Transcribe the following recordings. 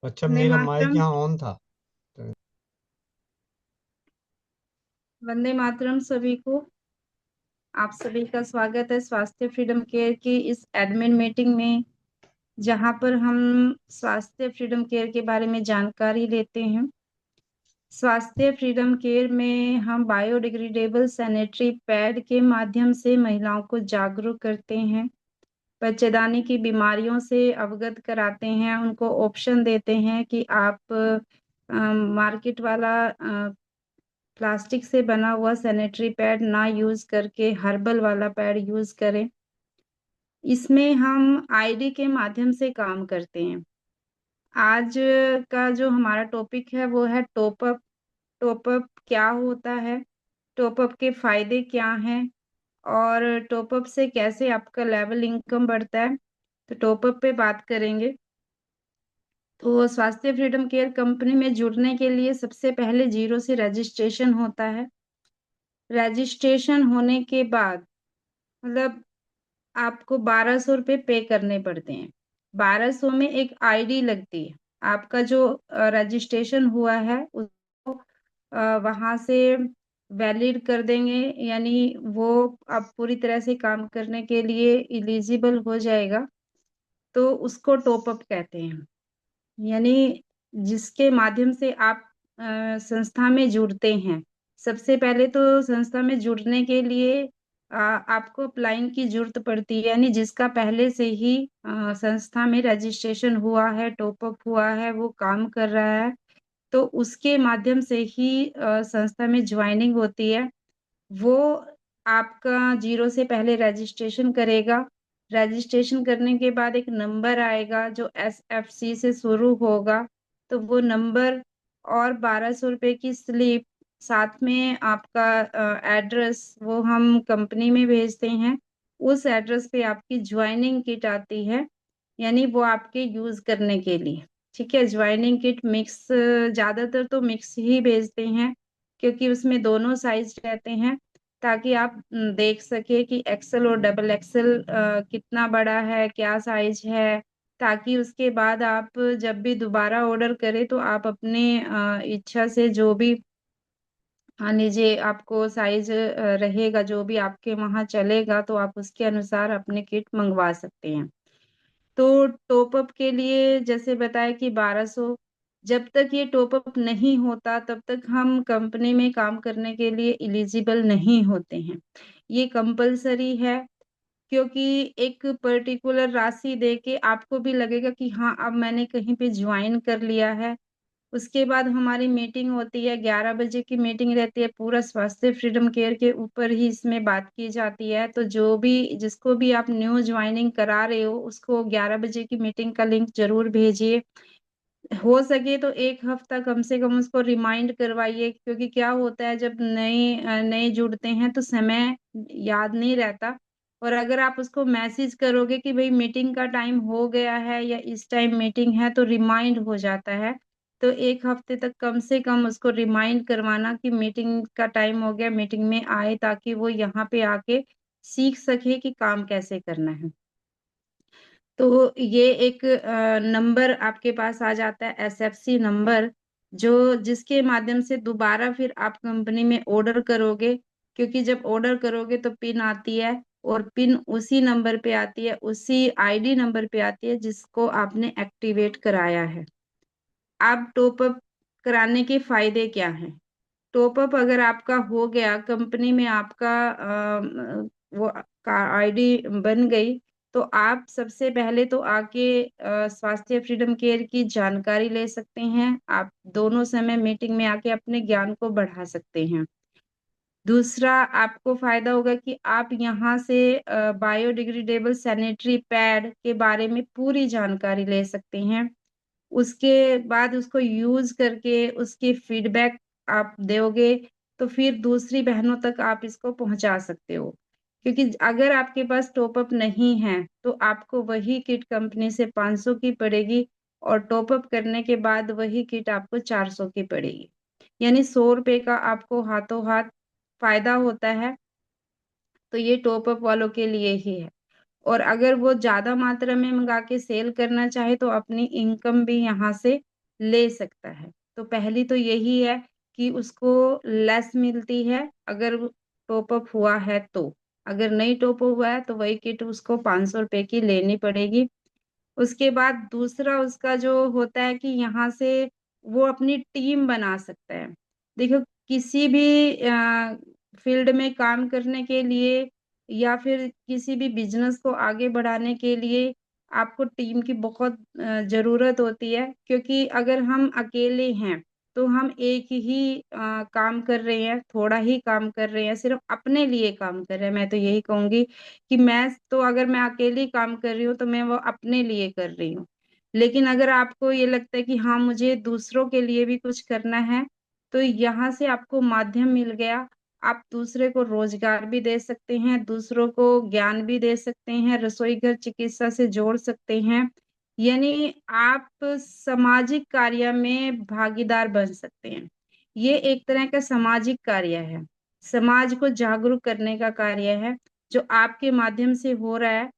अच्छा, वंदे मेरा माइक मातरम। यहाँ ऑन था। तो वंदे मातरम सभी को। आप सभी का स्वागत है स्वास्थ्य फ्रीडम केयर की इस एडमिन मीटिंग में, जहां पर हम स्वास्थ्य फ्रीडम केयर के बारे में जानकारी लेते हैं। स्वास्थ्य फ्रीडम केयर में हम बायोडिग्रेडेबल सैनिटरी पैड के माध्यम से महिलाओं को जागरूक करते हैं, बच्चेदानी की बीमारियों से अवगत कराते हैं, उनको ऑप्शन देते हैं कि आप मार्केट वाला प्लास्टिक से बना हुआ सैनिटरी पैड ना यूज करके हर्बल वाला पैड यूज करें। इसमें हम आईडी के माध्यम से काम करते हैं। आज का जो हमारा टॉपिक है वो है टॉपअप। टॉपअप क्या होता है, टॉपअप के फायदे क्या हैं, और टॉपअप से कैसे आपका लेवल इनकम बढ़ता है, तो टॉपअप पे बात करेंगे। तो स्वास्थ्य फ्रीडम केयर कंपनी में जुड़ने के लिए सबसे पहले 0 से रजिस्ट्रेशन होता है। रजिस्ट्रेशन होने के बाद मतलब आपको 1200 रुपये पे करने पड़ते हैं। 1200 में एक आईडी लगती है। आपका जो रजिस्ट्रेशन हुआ है उसको वहां से वैलिड कर देंगे, यानी वो अब पूरी तरह से काम करने के लिए इलिजिबल हो जाएगा। तो उसको टॉपअप कहते हैं। यानी जिसके माध्यम से आप संस्था में जुड़ते हैं। सबसे पहले तो संस्था में जुड़ने के लिए आपको अपलाइन की जरूरत पड़ती है, यानी जिसका पहले से ही संस्था में रजिस्ट्रेशन हुआ है, टॉपअप हुआ है, वो काम कर रहा है, तो उसके माध्यम से ही संस्था में ज्वाइनिंग होती है। वो आपका 0 से पहले रजिस्ट्रेशन करेगा। रजिस्ट्रेशन करने के बाद एक नंबर आएगा जो SFC से शुरू होगा, तो वो नंबर और 1200 रुपये की स्लिप, साथ में आपका एड्रेस, वो हम कंपनी में भेजते हैं। उस एड्रेस पे आपकी ज्वाइनिंग किट आती है, यानी वो आपके यूज करने के लिए। ठीक है, ज्वाइनिंग किट मिक्स, ज्यादातर तो मिक्स ही भेजते हैं, क्योंकि उसमें दोनों साइज रहते हैं, ताकि आप देख सके कि एक्सेल और डबल एक्सेल कितना बड़ा है, क्या साइज है, ताकि उसके बाद आप जब भी दोबारा ऑर्डर करें तो आप अपने इच्छा से जो भी, हाँ लीजिए, आपको साइज रहेगा जो भी आपके वहां चलेगा, तो आप उसके अनुसार अपने किट मंगवा सकते हैं। तो टॉपअप के लिए जैसे बताया कि 1200, जब तक ये टॉपअप नहीं होता तब तक हम कंपनी में काम करने के लिए इलिजिबल नहीं होते हैं। ये कंपलसरी है, क्योंकि एक पर्टिकुलर राशि दे के आपको भी लगेगा कि हाँ अब मैंने कहीं पे ज्वाइन कर लिया है। उसके बाद हमारी मीटिंग होती है, 11 बजे की मीटिंग रहती है। पूरा स्वास्थ्य फ्रीडम केयर के ऊपर ही इसमें बात की जाती है। तो जो भी, जिसको भी आप न्यू ज्वाइनिंग करा रहे हो, उसको 11 बजे की मीटिंग का लिंक जरूर भेजिए। हो सके तो एक हफ्ता कम से कम उसको रिमाइंड करवाइए, क्योंकि क्या होता है जब नए नए जुड़ते हैं तो समय याद नहीं रहता। और अगर आप उसको मैसेज करोगे कि भाई मीटिंग का टाइम हो गया है या इस टाइम मीटिंग है, तो रिमाइंड हो जाता है। तो एक हफ्ते तक कम से कम उसको रिमाइंड करवाना कि मीटिंग का टाइम हो गया, मीटिंग में आए, ताकि वो यहाँ पे आके सीख सके कि काम कैसे करना है। तो ये एक नंबर आपके पास आ जाता है, SFC नंबर, जो जिसके माध्यम से दोबारा फिर आप कंपनी में ऑर्डर करोगे। क्योंकि जब ऑर्डर करोगे तो पिन आती है, और पिन उसी नंबर पे आती है, उसी आईडी नंबर पे आती है जिसको आपने एक्टिवेट कराया है। आप टॉपअप कराने के फायदे क्या हैं? टॉपअप अगर आपका हो गया, कंपनी में आपका वो का आईडी बन गई, तो आप सबसे पहले तो आके स्वास्थ्य फ्रीडम केयर की जानकारी ले सकते हैं। आप दोनों समय मीटिंग में आके अपने ज्ञान को बढ़ा सकते हैं। दूसरा आपको फायदा होगा कि आप यहाँ से बायोडिग्रेडेबल सैनिटरी पैड के बारे में पूरी जानकारी ले सकते हैं। उसके बाद उसको यूज करके उसकी फीडबैक आप दोगे, तो फिर दूसरी बहनों तक आप इसको पहुंचा सकते हो। क्योंकि अगर आपके पास टॉपअप नहीं है तो आपको वही किट कंपनी से 500 की पड़ेगी, और टॉपअप करने के बाद वही किट आपको 400 की पड़ेगी। यानी 100 रुपए का आपको हाथों हाथ फायदा होता है। तो ये टॉपअप वालों के लिए ही है। और अगर वो ज्यादा मात्रा में मंगा के सेल करना चाहे तो अपनी इनकम भी यहाँ से ले सकता है। तो पहली तो यही है कि उसको लेस मिलती है अगर टॉप अप हुआ है तो। अगर नहीं टॉप अप हुआ है तो वही किट उसको 500 रुपए की लेनी पड़ेगी। उसके बाद दूसरा उसका जो होता है कि यहाँ से वो अपनी टीम बना सकता है। देखो, किसी भी फील्ड में काम करने के लिए या फिर किसी भी बिजनेस को आगे बढ़ाने के लिए आपको टीम की बहुत जरूरत होती है, क्योंकि अगर हम अकेले हैं तो हम एक ही काम कर रहे हैं, थोड़ा ही काम कर रहे हैं, सिर्फ अपने लिए काम कर रहे हैं। मैं तो यही कहूंगी कि अगर मैं अकेली काम कर रही हूँ तो मैं वो अपने लिए कर रही हूँ। लेकिन अगर आपको ये लगता है कि हाँ, मुझे दूसरों के लिए भी कुछ करना है, तो यहाँ से आपको माध्यम मिल गया। आप दूसरे को रोजगार भी दे सकते हैं, दूसरों को ज्ञान भी दे सकते हैं, रसोई घर चिकित्सा से जोड़ सकते हैं। यानी आप सामाजिक कार्य में भागीदार बन सकते हैं। ये एक तरह का सामाजिक कार्य है, समाज को जागरूक करने का कार्य है जो आपके माध्यम से हो रहा है।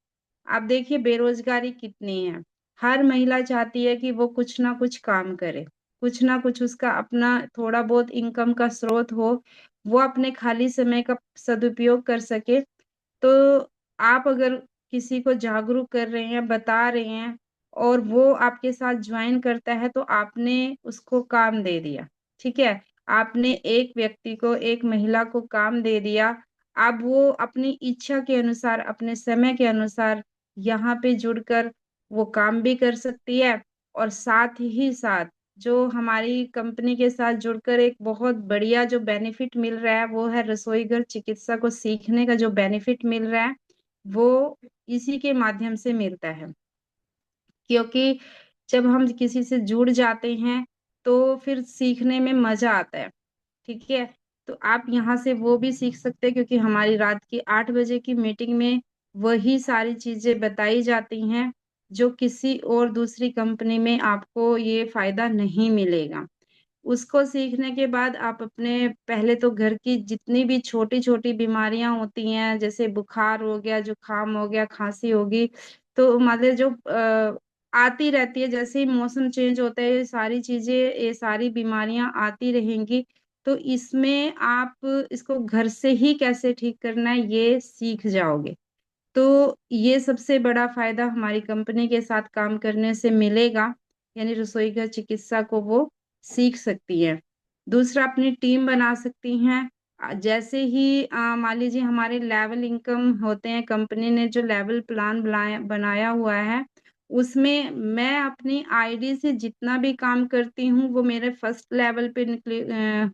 आप देखिए बेरोजगारी कितनी है। हर महिला चाहती है कि वो कुछ ना कुछ काम करे, कुछ ना कुछ उसका अपना थोड़ा बहुत इनकम का स्रोत हो, वो अपने खाली समय का सदुपयोग कर सके। तो आप अगर किसी को जागरूक कर रहे हैं, बता रहे हैं, और वो आपके साथ ज्वाइन करता है तो आपने उसको काम दे दिया। ठीक है, आपने एक व्यक्ति को, एक महिला को काम दे दिया। अब वो अपनी इच्छा के अनुसार, अपने समय के अनुसार यहाँ पे जुड़कर वो काम भी कर सकती है। और साथ ही साथ जो हमारी कंपनी के साथ जुड़कर एक बहुत बढ़िया जो बेनिफिट मिल रहा है वो है रसोई घर चिकित्सा को सीखने का जो बेनिफिट मिल रहा है वो इसी के माध्यम से मिलता है। क्योंकि जब हम किसी से जुड़ जाते हैं तो फिर सीखने में मजा आता है। ठीक है, तो आप यहाँ से वो भी सीख सकते हैं, क्योंकि हमारी रात की 8 बजे की मीटिंग में वही सारी चीजें बताई जाती हैं जो किसी और दूसरी कंपनी में आपको ये फायदा नहीं मिलेगा। उसको सीखने के बाद आप अपने पहले तो घर की जितनी भी छोटी छोटी बीमारियां होती हैं, जैसे बुखार हो गया, जुकाम हो गया, खांसी होगी, तो मतलब जो आती रहती है, जैसे ही मौसम चेंज होता है ये सारी चीजें, ये सारी बीमारियां आती रहेंगी। तो इसमें आप इसको घर से ही कैसे ठीक करना है ये सीख जाओगे। तो ये सबसे बड़ा फायदा हमारी कंपनी के साथ काम करने से मिलेगा। यानी रसोई घर चिकित्सा को वो सीख सकती है। दूसरा, अपनी टीम बना सकती हैं। जैसे ही मान लीजिए हमारे लेवल इनकम होते हैं, कंपनी ने जो लेवल प्लान बनाया हुआ है उसमें मैं अपनी आईडी से जितना भी काम करती हूँ वो मेरे फर्स्ट लेवल पे निकले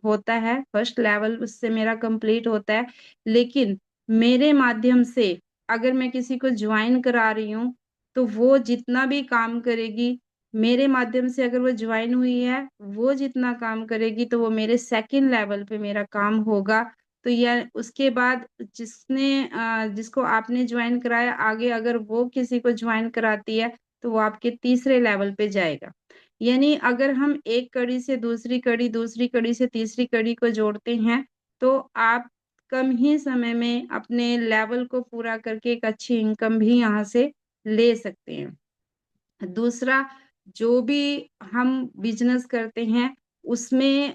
होता है, फर्स्ट लेवल उससे मेरा कंप्लीट होता है। लेकिन मेरे माध्यम से अगर मैं किसी को ज्वाइन करा रही हूँ तो वो जितना भी काम करेगी, मेरे माध्यम से अगर वो ज्वाइन हुई है, वो जितना काम करेगी तो वो मेरे सेकंड लेवल पे मेरा काम होगा। तो यह उसके बाद जिसको आपने ज्वाइन कराया, आगे अगर वो किसी को ज्वाइन कराती है तो वो आपके तीसरे लेवल पे जाएगा। यानी अगर हम एक कड़ी से दूसरी कड़ी, दूसरी कड़ी से तीसरी कड़ी को जोड़ते हैं तो आप कम ही समय में अपने लेवल को पूरा करके एक अच्छी इनकम भी यहाँ से ले सकते हैं। दूसरा, जो भी हम बिजनेस करते हैं उसमें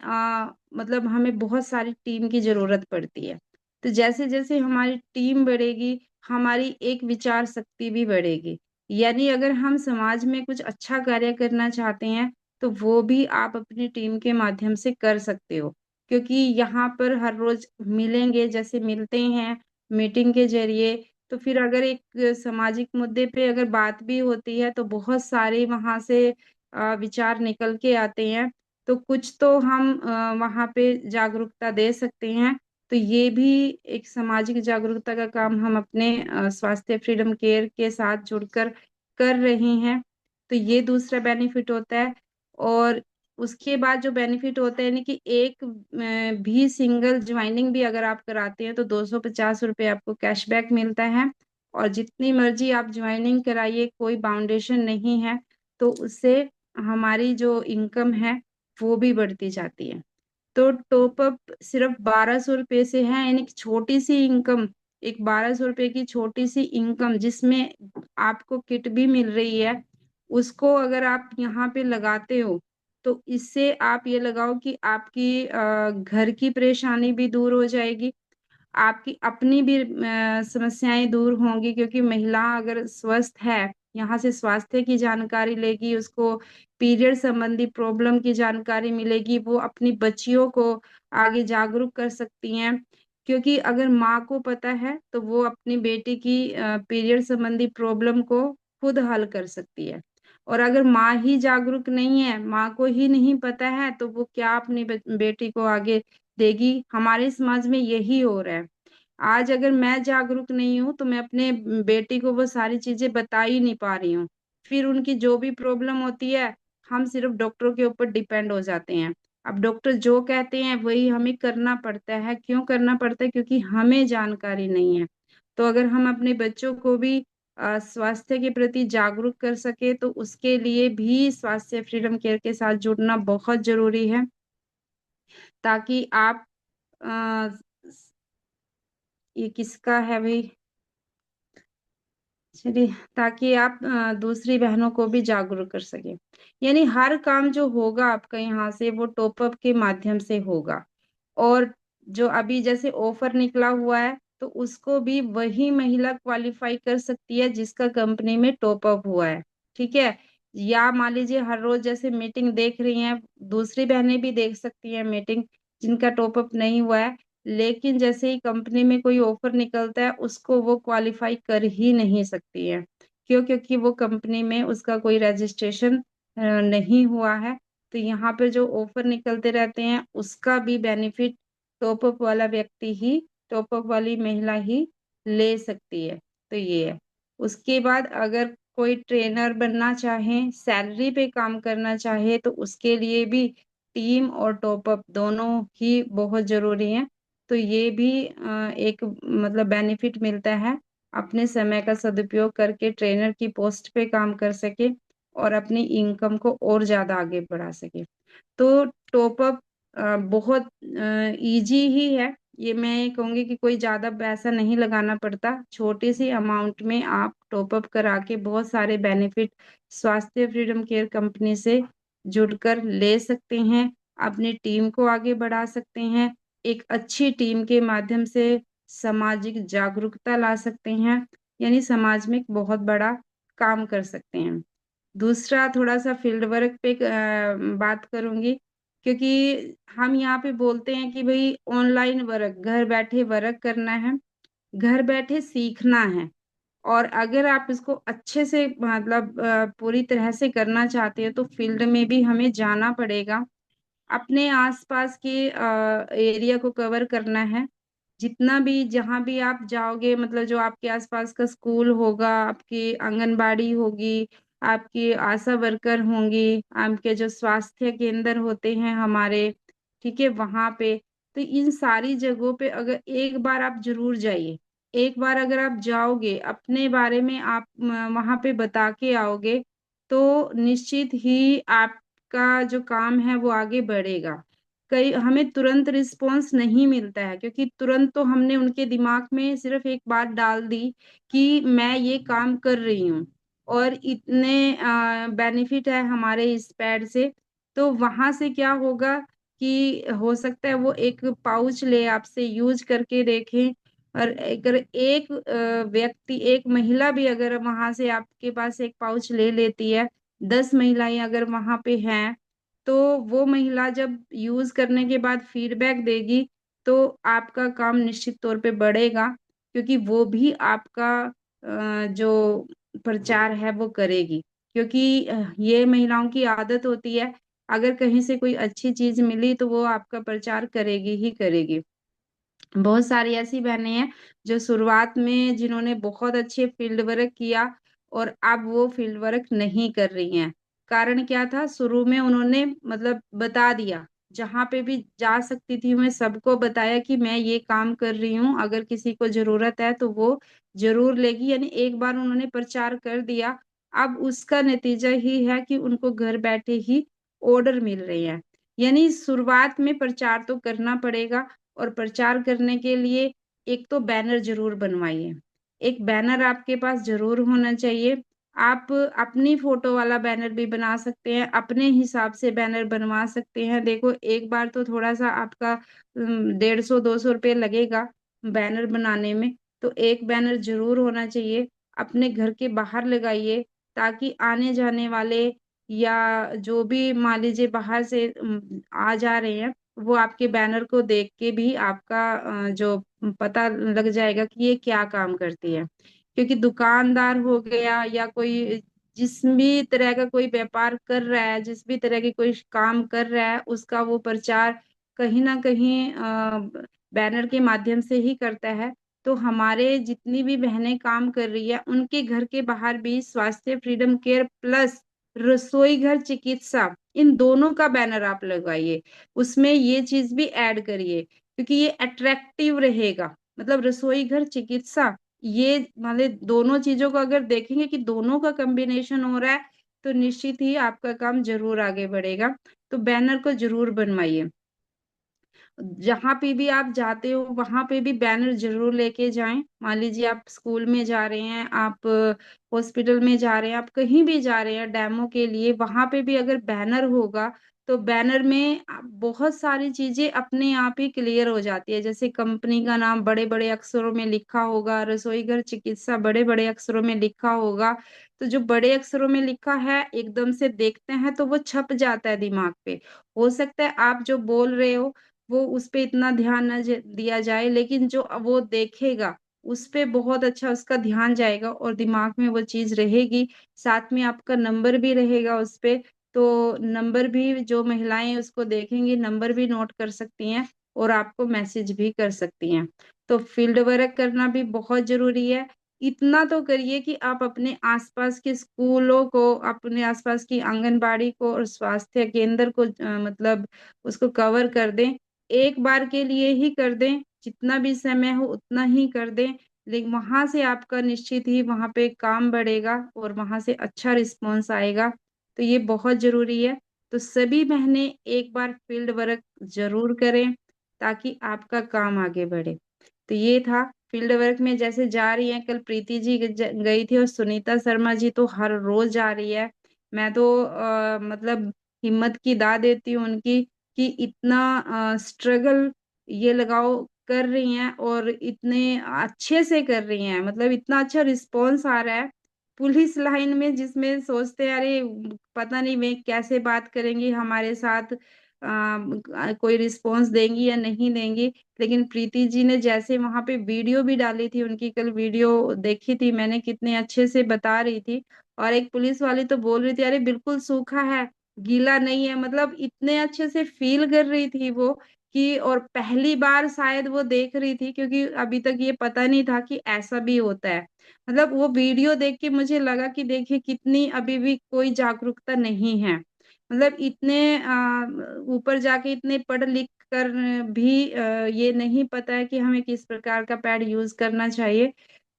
मतलब हमें बहुत सारी टीम की जरूरत पड़ती है। तो जैसे जैसे हमारी टीम बढ़ेगी हमारी एक विचार शक्ति भी बढ़ेगी। यानी अगर हम समाज में कुछ अच्छा कार्य करना चाहते हैं तो वो भी आप अपनी टीम के माध्यम से कर सकते हो। क्योंकि यहाँ पर हर रोज मिलेंगे, जैसे मिलते हैं मीटिंग के जरिए, तो फिर अगर एक सामाजिक मुद्दे पे अगर बात भी होती है तो बहुत सारे वहां से विचार निकल के आते हैं। तो कुछ तो हम वहां पे जागरूकता दे सकते हैं। तो ये भी एक सामाजिक जागरूकता का काम हम अपने स्वास्थ्य फ्रीडम केयर के साथ जुड़कर कर रहे हैं। तो ये दूसरा बेनिफिट होता है। और उसके बाद जो बेनिफिट होता है यानी कि एक भी सिंगल ज्वाइनिंग भी अगर आप कराते हैं तो 250 रुपये आपको कैशबैक मिलता है। और जितनी मर्जी आप ज्वाइनिंग कराइए, कोई बाउंडेशन नहीं है। तो उससे हमारी जो इनकम है वो भी बढ़ती जाती है। तो टॉप अप सिर्फ 1200 रुपये से है, यानी कि छोटी सी इनकम, एक 1200 रुपये की छोटी सी इनकम जिसमें आपको किट भी मिल रही है, उसको अगर आप यहाँ पे लगाते हो तो इससे आप ये लगाओ कि आपकी घर की परेशानी भी दूर हो जाएगी, आपकी अपनी भी समस्याएं दूर होंगी, क्योंकि महिला अगर स्वस्थ है, यहाँ से स्वास्थ्य की जानकारी लेगी, उसको पीरियड संबंधी प्रॉब्लम की जानकारी मिलेगी, वो अपनी बच्चियों को आगे जागरूक कर सकती हैं। क्योंकि अगर माँ को पता है तो वो अपनी बेटी की पीरियड संबंधी प्रॉब्लम को खुद हल कर सकती है। और अगर माँ ही जागरूक नहीं है, माँ को ही नहीं पता है, तो वो क्या अपनी बेटी को आगे देगी। हमारे समाज में यही हो रहा है। आज अगर मैं जागरूक नहीं हूँ तो मैं अपने बेटी को वो सारी चीजें बता ही नहीं पा रही हूँ। फिर उनकी जो भी प्रॉब्लम होती है, हम सिर्फ डॉक्टरों के ऊपर डिपेंड हो जाते हैं। अब डॉक्टर जो कहते हैं वही हमें करना पड़ता है। क्यों करना पड़ता है? क्योंकि हमें जानकारी नहीं है। तो अगर हम अपने बच्चों को भी स्वास्थ्य के प्रति जागरूक कर सके, तो उसके लिए भी स्वास्थ्य फ्रीडम केयर के साथ जुड़ना बहुत जरूरी है, ताकि आप अ, ये किसका है भाई, चलिए, ताकि आप दूसरी बहनों को भी जागरूक कर सके। यानी हर काम जो होगा आपका यहाँ से, वो टॉपअप के माध्यम से होगा। और जो अभी जैसे ऑफर निकला हुआ है, तो उसको भी वही महिला क्वालिफाई कर सकती है जिसका कंपनी में टॉपअप हुआ है। ठीक है। या मान लीजिए हर रोज जैसे मीटिंग देख रही हैं, दूसरी बहनें भी देख सकती हैं मीटिंग, जिनका टॉपअप नहीं हुआ है। लेकिन जैसे ही कंपनी में कोई ऑफर निकलता है, उसको वो क्वालिफाई कर ही नहीं सकती है। क्यों? क्योंकि वो कंपनी में उसका कोई रजिस्ट्रेशन नहीं हुआ है। तो यहाँ पे जो ऑफर निकलते रहते हैं, उसका भी बेनिफिट टॉपअप वाला व्यक्ति ही, टॉपअप वाली महिला ही ले सकती है। तो ये है। उसके बाद अगर कोई ट्रेनर बनना चाहे, सैलरी पे काम करना चाहे, तो उसके लिए भी टीम और टॉपअप दोनों ही बहुत जरूरी है। तो ये भी एक मतलब बेनिफिट मिलता है, अपने समय का सदुपयोग करके ट्रेनर की पोस्ट पे काम कर सके और अपनी इनकम को और ज्यादा आगे बढ़ा सके। तो टॉपअप बहुत इजी ही है। ये मैं कहूंगी कि कोई ज्यादा पैसा नहीं लगाना पड़ता, छोटी सी अमाउंट में आप टॉपअप करा के बहुत सारे बेनिफिट स्वास्थ्य फ्रीडम केयर कंपनी से जुड़कर ले सकते हैं, अपनी टीम को आगे बढ़ा सकते हैं, एक अच्छी टीम के माध्यम से सामाजिक जागरूकता ला सकते हैं, यानी समाज में एक बहुत बड़ा काम कर सकते हैं। दूसरा, थोड़ा सा फील्ड वर्क पे बात करूंगी, क्योंकि हम यहाँ पे बोलते हैं कि भाई ऑनलाइन वर्क, घर बैठे वर्क करना है, घर बैठे सीखना है। और अगर आप इसको अच्छे से मतलब पूरी तरह से करना चाहते हैं, तो फील्ड में भी हमें जाना पड़ेगा, अपने आसपास के एरिया को कवर करना है। जितना भी, जहाँ भी आप जाओगे, मतलब जो आपके आसपास का स्कूल होगा, आपकी आंगनबाड़ी होगी, आपकी आशा वर्कर होंगी, आपके जो स्वास्थ्य केंद्र होते हैं हमारे, ठीक है, वहां पे, तो इन सारी जगहों पे अगर एक बार आप जरूर जाइए। एक बार अगर आप जाओगे, अपने बारे में आप वहां पे बता के आओगे, तो निश्चित ही आप का जो काम है वो आगे बढ़ेगा। कई हमें तुरंत रिस्पॉन्स नहीं मिलता है, क्योंकि तुरंत तो हमने उनके दिमाग में सिर्फ एक बात डाल दी कि मैं ये काम कर रही हूँ और इतने बेनिफिट है हमारे इस पैड से। तो वहां से क्या होगा कि हो सकता है वो एक पाउच ले आपसे, यूज करके देखें। और अगर एक व्यक्ति, एक महिला भी अगर वहां से आपके पास एक पाउच ले लेती है, 10 महिलाएं अगर वहां पे हैं, तो वो महिला जब यूज करने के बाद फीडबैक देगी, तो आपका काम निश्चित तौर पे बढ़ेगा, क्योंकि वो भी आपका जो प्रचार है वो करेगी। क्योंकि ये महिलाओं की आदत होती है, अगर कहीं से कोई अच्छी चीज मिली तो वो आपका प्रचार करेगी ही करेगी। बहुत सारी ऐसी बहनें हैं जो शुरुआत में, जिन्होंने बहुत अच्छे फील्ड वर्क किया और अब वो फील्ड वर्क नहीं कर रही हैं। कारण क्या था? शुरू में उन्होंने मतलब बता दिया, जहां पे भी जा सकती थी मैं सबको बताया कि मैं ये काम कर रही हूँ, अगर किसी को जरूरत है तो वो जरूर लेगी। यानी एक बार उन्होंने प्रचार कर दिया, अब उसका नतीजा ही है कि उनको घर बैठे ही ऑर्डर मिल रहे हैं। यानी शुरुआत में प्रचार तो करना पड़ेगा, और प्रचार करने के लिए एक तो बैनर जरूर बनवाइए। एक बैनर आपके पास जरूर होना चाहिए। आप अपनी फोटो वाला बैनर भी बना सकते हैं, अपने हिसाब से बैनर बनवा सकते हैं। देखो एक बार तो थोड़ा सा आपका 150-200 रुपये लगेगा बैनर बनाने में। तो एक बैनर जरूर होना चाहिए, अपने घर के बाहर लगाइए, ताकि आने जाने वाले या जो भी मान लीजिए बाहर से आ जा रहे हैं, वो आपके बैनर को देख के भी आपका जो पता लग जाएगा कि ये क्या काम करती है। क्योंकि दुकानदार हो गया या कोई जिस भी तरह का कोई व्यापार कर रहा है, जिस भी तरह की कोई काम कर रहा है, उसका वो प्रचार कहीं ना कहीं बैनर के माध्यम से ही करता है। तो हमारे जितनी भी बहनें काम कर रही है, उनके घर के बाहर भी स्वास्थ्य फ्रीडम केयर प्लस रसोई घर चिकित्सा, इन दोनों का बैनर आप लगवाइए। उसमें ये चीज भी ऐड करिए, क्योंकि ये अट्रैक्टिव रहेगा। मतलब रसोई घर चिकित्सा, ये मतलब दोनों चीजों को अगर देखेंगे कि दोनों का कॉम्बिनेशन हो रहा है, तो निश्चित ही आपका काम जरूर आगे बढ़ेगा। तो बैनर को जरूर बनवाइए। जहां पे भी आप जाते हो वहां पे भी बैनर जरूर लेके जाएं। मान लीजिए आप स्कूल में जा रहे हैं, आप हॉस्पिटल में जा रहे हैं, आप कहीं भी जा रहे हैं डेमो के लिए, वहां पे भी अगर बैनर होगा, तो बैनर में बहुत सारी चीजें अपने आप ही क्लियर हो जाती है। जैसे कंपनी का नाम बड़े बड़े अक्षरों में लिखा होगा, रसोई घर चिकित्सा बड़े बड़े अक्षरों में लिखा होगा। तो जो बड़े अक्षरों में लिखा है एकदम से देखते हैं तो वो छप जाता है दिमाग पे। हो सकता है आप जो बोल रहे हो वो उस पे इतना ध्यान न दिया जाए, लेकिन जो वो देखेगा उस पे बहुत अच्छा उसका ध्यान जाएगा और दिमाग में वो चीज रहेगी। साथ में आपका नंबर भी रहेगा उस पे। तो नंबर भी जो महिलाएं उसको देखेंगी, नंबर भी नोट कर सकती हैं और आपको मैसेज भी कर सकती हैं। तो फील्ड वर्क करना भी बहुत जरूरी है। इतना तो करिए कि आप अपने आसपास के स्कूलों को, अपने आसपास की आंगनबाड़ी को और स्वास्थ्य केंद्र को मतलब उसको कवर कर दें। एक बार के लिए ही कर दें, जितना भी समय हो उतना ही कर दें, लेकिन वहां से आपका निश्चित ही वहां पे काम बढ़ेगा और वहां से अच्छा रिस्पॉन्स आएगा। तो ये बहुत जरूरी है। तो सभी बहनें एक बार फील्ड वर्क जरूर करें, ताकि आपका काम आगे बढ़े। तो ये था फील्ड वर्क में जैसे जा रही है, कल प्रीति जी गई थी और सुनीता शर्मा जी तो हर रोज जा रही है। मैं तो मतलब हिम्मत की दाद देती हूँ उनकी, कि इतना स्ट्रगल ये लगाओ कर रही हैं और इतने अच्छे से कर रही हैं। मतलब इतना अच्छा रिस्पॉन्स आ रहा है पुलिस लाइन में, जिसमें सोचते हैं अरे पता नहीं वे कैसे बात करेंगी हमारे साथ, कोई रिस्पॉन्स देंगी या नहीं देंगी। लेकिन प्रीति जी ने जैसे वहां पे वीडियो भी डाली थी, उनकी कल वीडियो देखी थी मैंने, कितने अच्छे से बता रही थी। और एक पुलिस वाली तो बोल रही थी अरे बिल्कुल सूखा है, गीला नहीं है। मतलब इतने अच्छे से फील कर रही थी वो, कि और पहली बार शायद वो देख रही थी, क्योंकि अभी तक ये पता नहीं था कि ऐसा भी होता है। मतलब वो वीडियो देख के मुझे लगा कि देखिए कितनी अभी भी कोई जागरूकता नहीं है। मतलब इतने ऊपर जाके इतने पढ़ लिख कर भी ये नहीं पता है कि हमें किस प्रकार का पैड यूज करना चाहिए।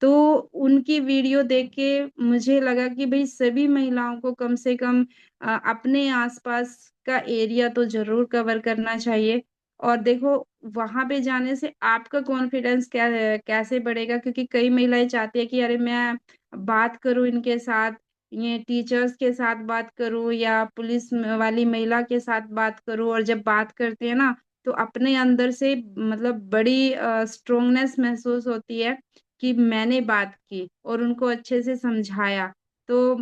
तो उनकी वीडियो देख के मुझे लगा कि भाई सभी महिलाओं को कम से कम अपने आसपास का एरिया तो जरूर कवर करना चाहिए। और देखो वहां पे जाने से आपका कॉन्फिडेंस कैसे बढ़ेगा, क्योंकि कई महिलाएं चाहती है कि अरे मैं बात करूं इनके साथ, ये टीचर्स के साथ बात करूं या पुलिस वाली महिला के साथ बात करूं। और जब बात करते हैं ना, तो अपने अंदर से मतलब बड़ी स्ट्रोंगनेस महसूस होती है कि मैंने बात की और उनको अच्छे से समझाया। तो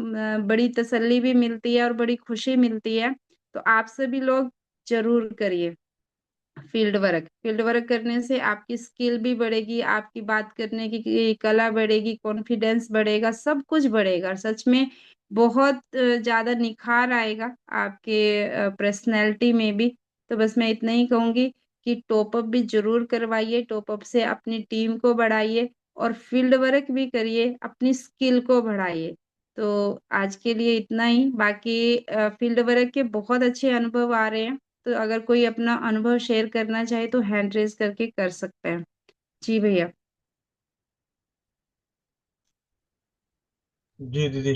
बड़ी तसल्ली भी मिलती है और बड़ी खुशी मिलती है। तो आप सभी लोग जरूर करिए फील्ड वर्क। फील्ड वर्क करने से आपकी स्किल भी बढ़ेगी, आपकी बात करने की कला बढ़ेगी, कॉन्फिडेंस बढ़ेगा, सब कुछ बढ़ेगा सच में। बहुत ज्यादा निखार आएगा आपके पर्सनैलिटी में भी। तो बस मैं इतना ही कहूंगी कि टॉपअप भी जरूर करवाइए, टॉपअप से अपनी टीम को बढ़ाइए और फील्ड वर्क भी करिए, अपनी स्किल को बढ़ाइए। तो आज के लिए इतना ही। बाकी फील्ड वर्क के बहुत अच्छे अनुभव आ रहे हैं। तो अगर कोई अपना अनुभव शेयर करना चाहे तो हैंड रेज करके कर सकते हैं। जी भैया। जी दीदी।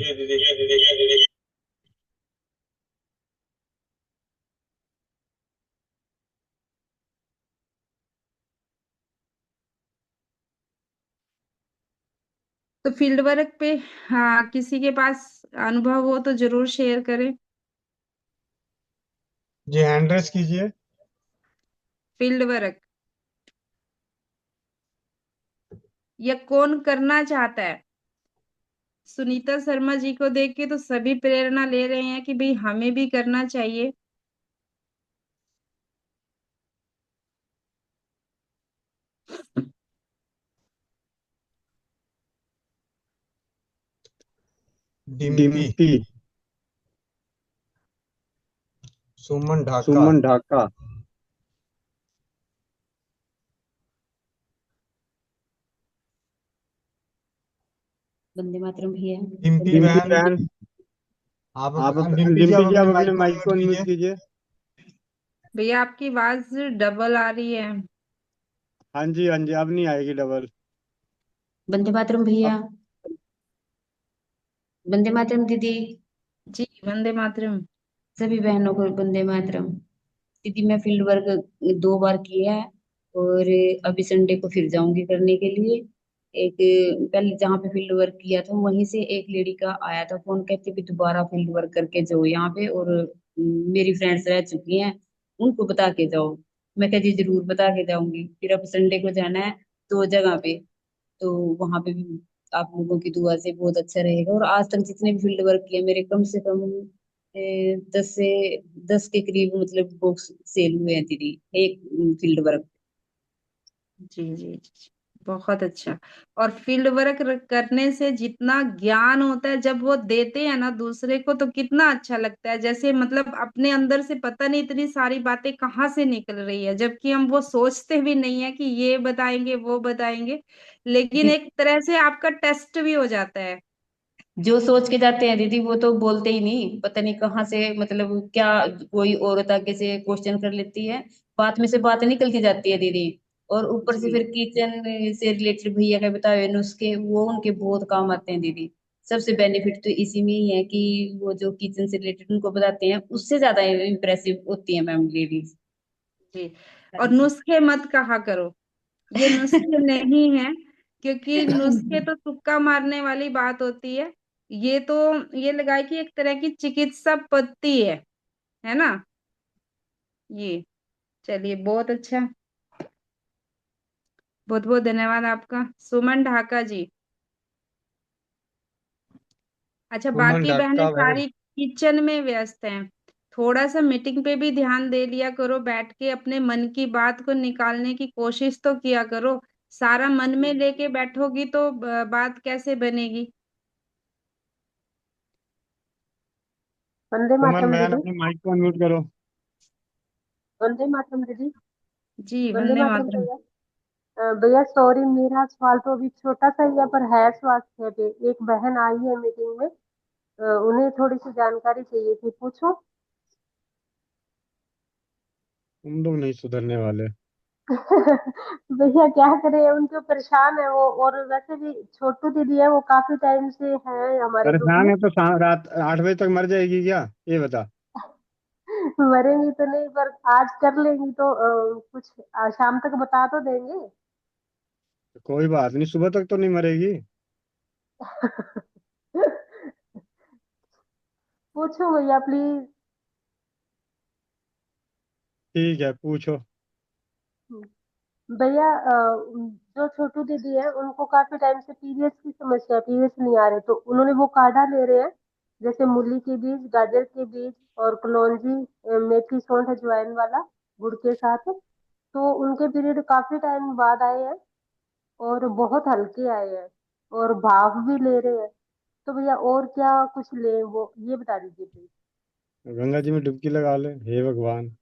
तो फील्ड वर्क पे, हाँ, किसी के पास अनुभव हो तो जरूर शेयर करें। जी, हैंड रेस कीजिए। फील्ड वर्क ये कौन करना चाहता है? सुनीता शर्मा जी को देख के तो सभी प्रेरणा ले रहे हैं कि भाई हमें भी करना चाहिए। डिम्पी। डिम्पी। सुमन ढाका। सुमन ढाका। वंदे मातरम भैया। डिम्पी डिम्पी बहन। बहन। आप आप डिम्पी जी, आप डिम्पी जी, अपने आप अपने माइक को माइक को अनम्यूट अनम्यूट कीजिए। कीजिए। भैया आपकी आवाज डबल आ रही है। हाँ जी, हाँ जी, अब नहीं आएगी डबल। वंदे मातरम भैया। अब वंदे मातरम दीदी। जी, वंदे मातरम। सभी बहनों को वंदे मातरम। दीदी मैं फील्ड वर्क 2 बार किया है, और अभी संडे को फिर जाऊंगी करने के लिए। एक पहले जहाँ पे फील्ड वर्क किया था वहीं से एक लेडी का आया था फोन, कहते भी दोबारा फील्ड वर्क करके जाओ यहाँ पे, और मेरी फ्रेंड्स रह चुकी हैं, उनको बता के जाओ। मैं कह जी जरूर बता के जाऊंगी। फिर अब संडे को जाना है 2 जगह पे, तो वहां पे भी आप लोगों की दुआ से बहुत अच्छा रहेगा। और आज तक जितने भी फील्ड वर्क किए मेरे कम से कम 10 के करीब मतलब बुक्स सेल हुए हैं दीदी, एक फील्ड वर्क। जी जी जी, बहुत अच्छा। और फील्ड वर्क करने से जितना ज्ञान होता है जब वो देते हैं ना दूसरे को, तो कितना अच्छा लगता है। जैसे मतलब अपने अंदर से पता नहीं इतनी सारी बातें कहाँ से निकल रही है, जबकि हम वो सोचते भी नहीं है कि ये बताएंगे वो बताएंगे, लेकिन दीदी एक तरह से आपका टेस्ट भी हो जाता है। जो सोच के जाते हैं दीदी वो तो बोलते ही नहीं, पता नहीं कहाँ से मतलब क्या, कोई औरत आगे से क्वेश्चन कर लेती है, बात में से बात निकलती जाती है दीदी। और ऊपर से जी फिर किचन से रिलेटेड भैया के बताए हुए नुस्खे वो उनके बहुत काम आते हैं दीदी। सबसे बेनिफिट तो इसी में ही है कि वो जो किचन से रिलेटेड उनको बताते हैं उससे ज्यादा इम्प्रेसिव होती है मैम लेडीज। जी। हाँ और जी। नुस्खे मत कहा करो, ये नुस्खे नहीं है, क्योंकि नुस्खे तो तुक्का मारने वाली बात होती है। ये तो, ये लगाए कि एक तरह की चिकित्सा पद्धति है ना ये। चलिए, बहुत अच्छा, बहुत बहुत धन्यवाद आपका, सुमन ढाका जी। अच्छा, सुमन बाकी बहनें ढाका बहन। सारी किचन में व्यस्त हैं। थोड़ा सा मीटिंग पे भी ध्यान दे लिया करो, बैठ के अपने मन की बात को निकालने की कोशिश तो किया करो। सारा मन में लेके बैठोगी तो बात कैसे बनेगी? वंदे सुमन मातरम बहन, दीदी। अपने माइक को अनम्यूट करो। वंदे मातरम दीदी। जी, वंदे वंदे मातरम मातरम। भैया। भैया सॉरी, मेरा सवाल तो अभी छोटा सा ही है पर है स्वास्थ्य पे। एक बहन आई है मीटिंग में, उन्हें थोड़ी सी जानकारी चाहिए थी, पूछो। तुम लोग नहीं सुधरने वाले। भैया क्या करें, उनके परेशान है वो। और वैसे भी छोटू दीदी है, वो काफी टाइम से है हमारे ग्रुप परेशान में। है तो रात 8 बजे तक मर जाएगी क्या, ये बता। मरेंगी तो नहीं, पर आज कर लेंगी तो कुछ शाम तक बता तो देंगे। कोई बात नहीं, सुबह तक तो नहीं मरेगी। पूछो भैया प्लीज। ठीक है, पूछो। भैया जो छोटू दीदी है उनको काफी टाइम से पीरियड्स की समस्या है, पीरियड्स नहीं आ रहे, तो उन्होंने वो काढ़ा ले रहे हैं, जैसे मूली के बीज, गाजर के बीज और कलौंजी, मेथी सौंठ अजवाइन वाला, गुड़ के साथ। तो उनके पीरियड काफी टाइम बाद आए हैं और बहुत हल्के आए हैं, और भाप भी ले रहे हैं। तो भैया और क्या कुछ ले, वो ये बता दीजिए प्लीज। गंगा जी में डुबकी लगा ले, हे भगवान।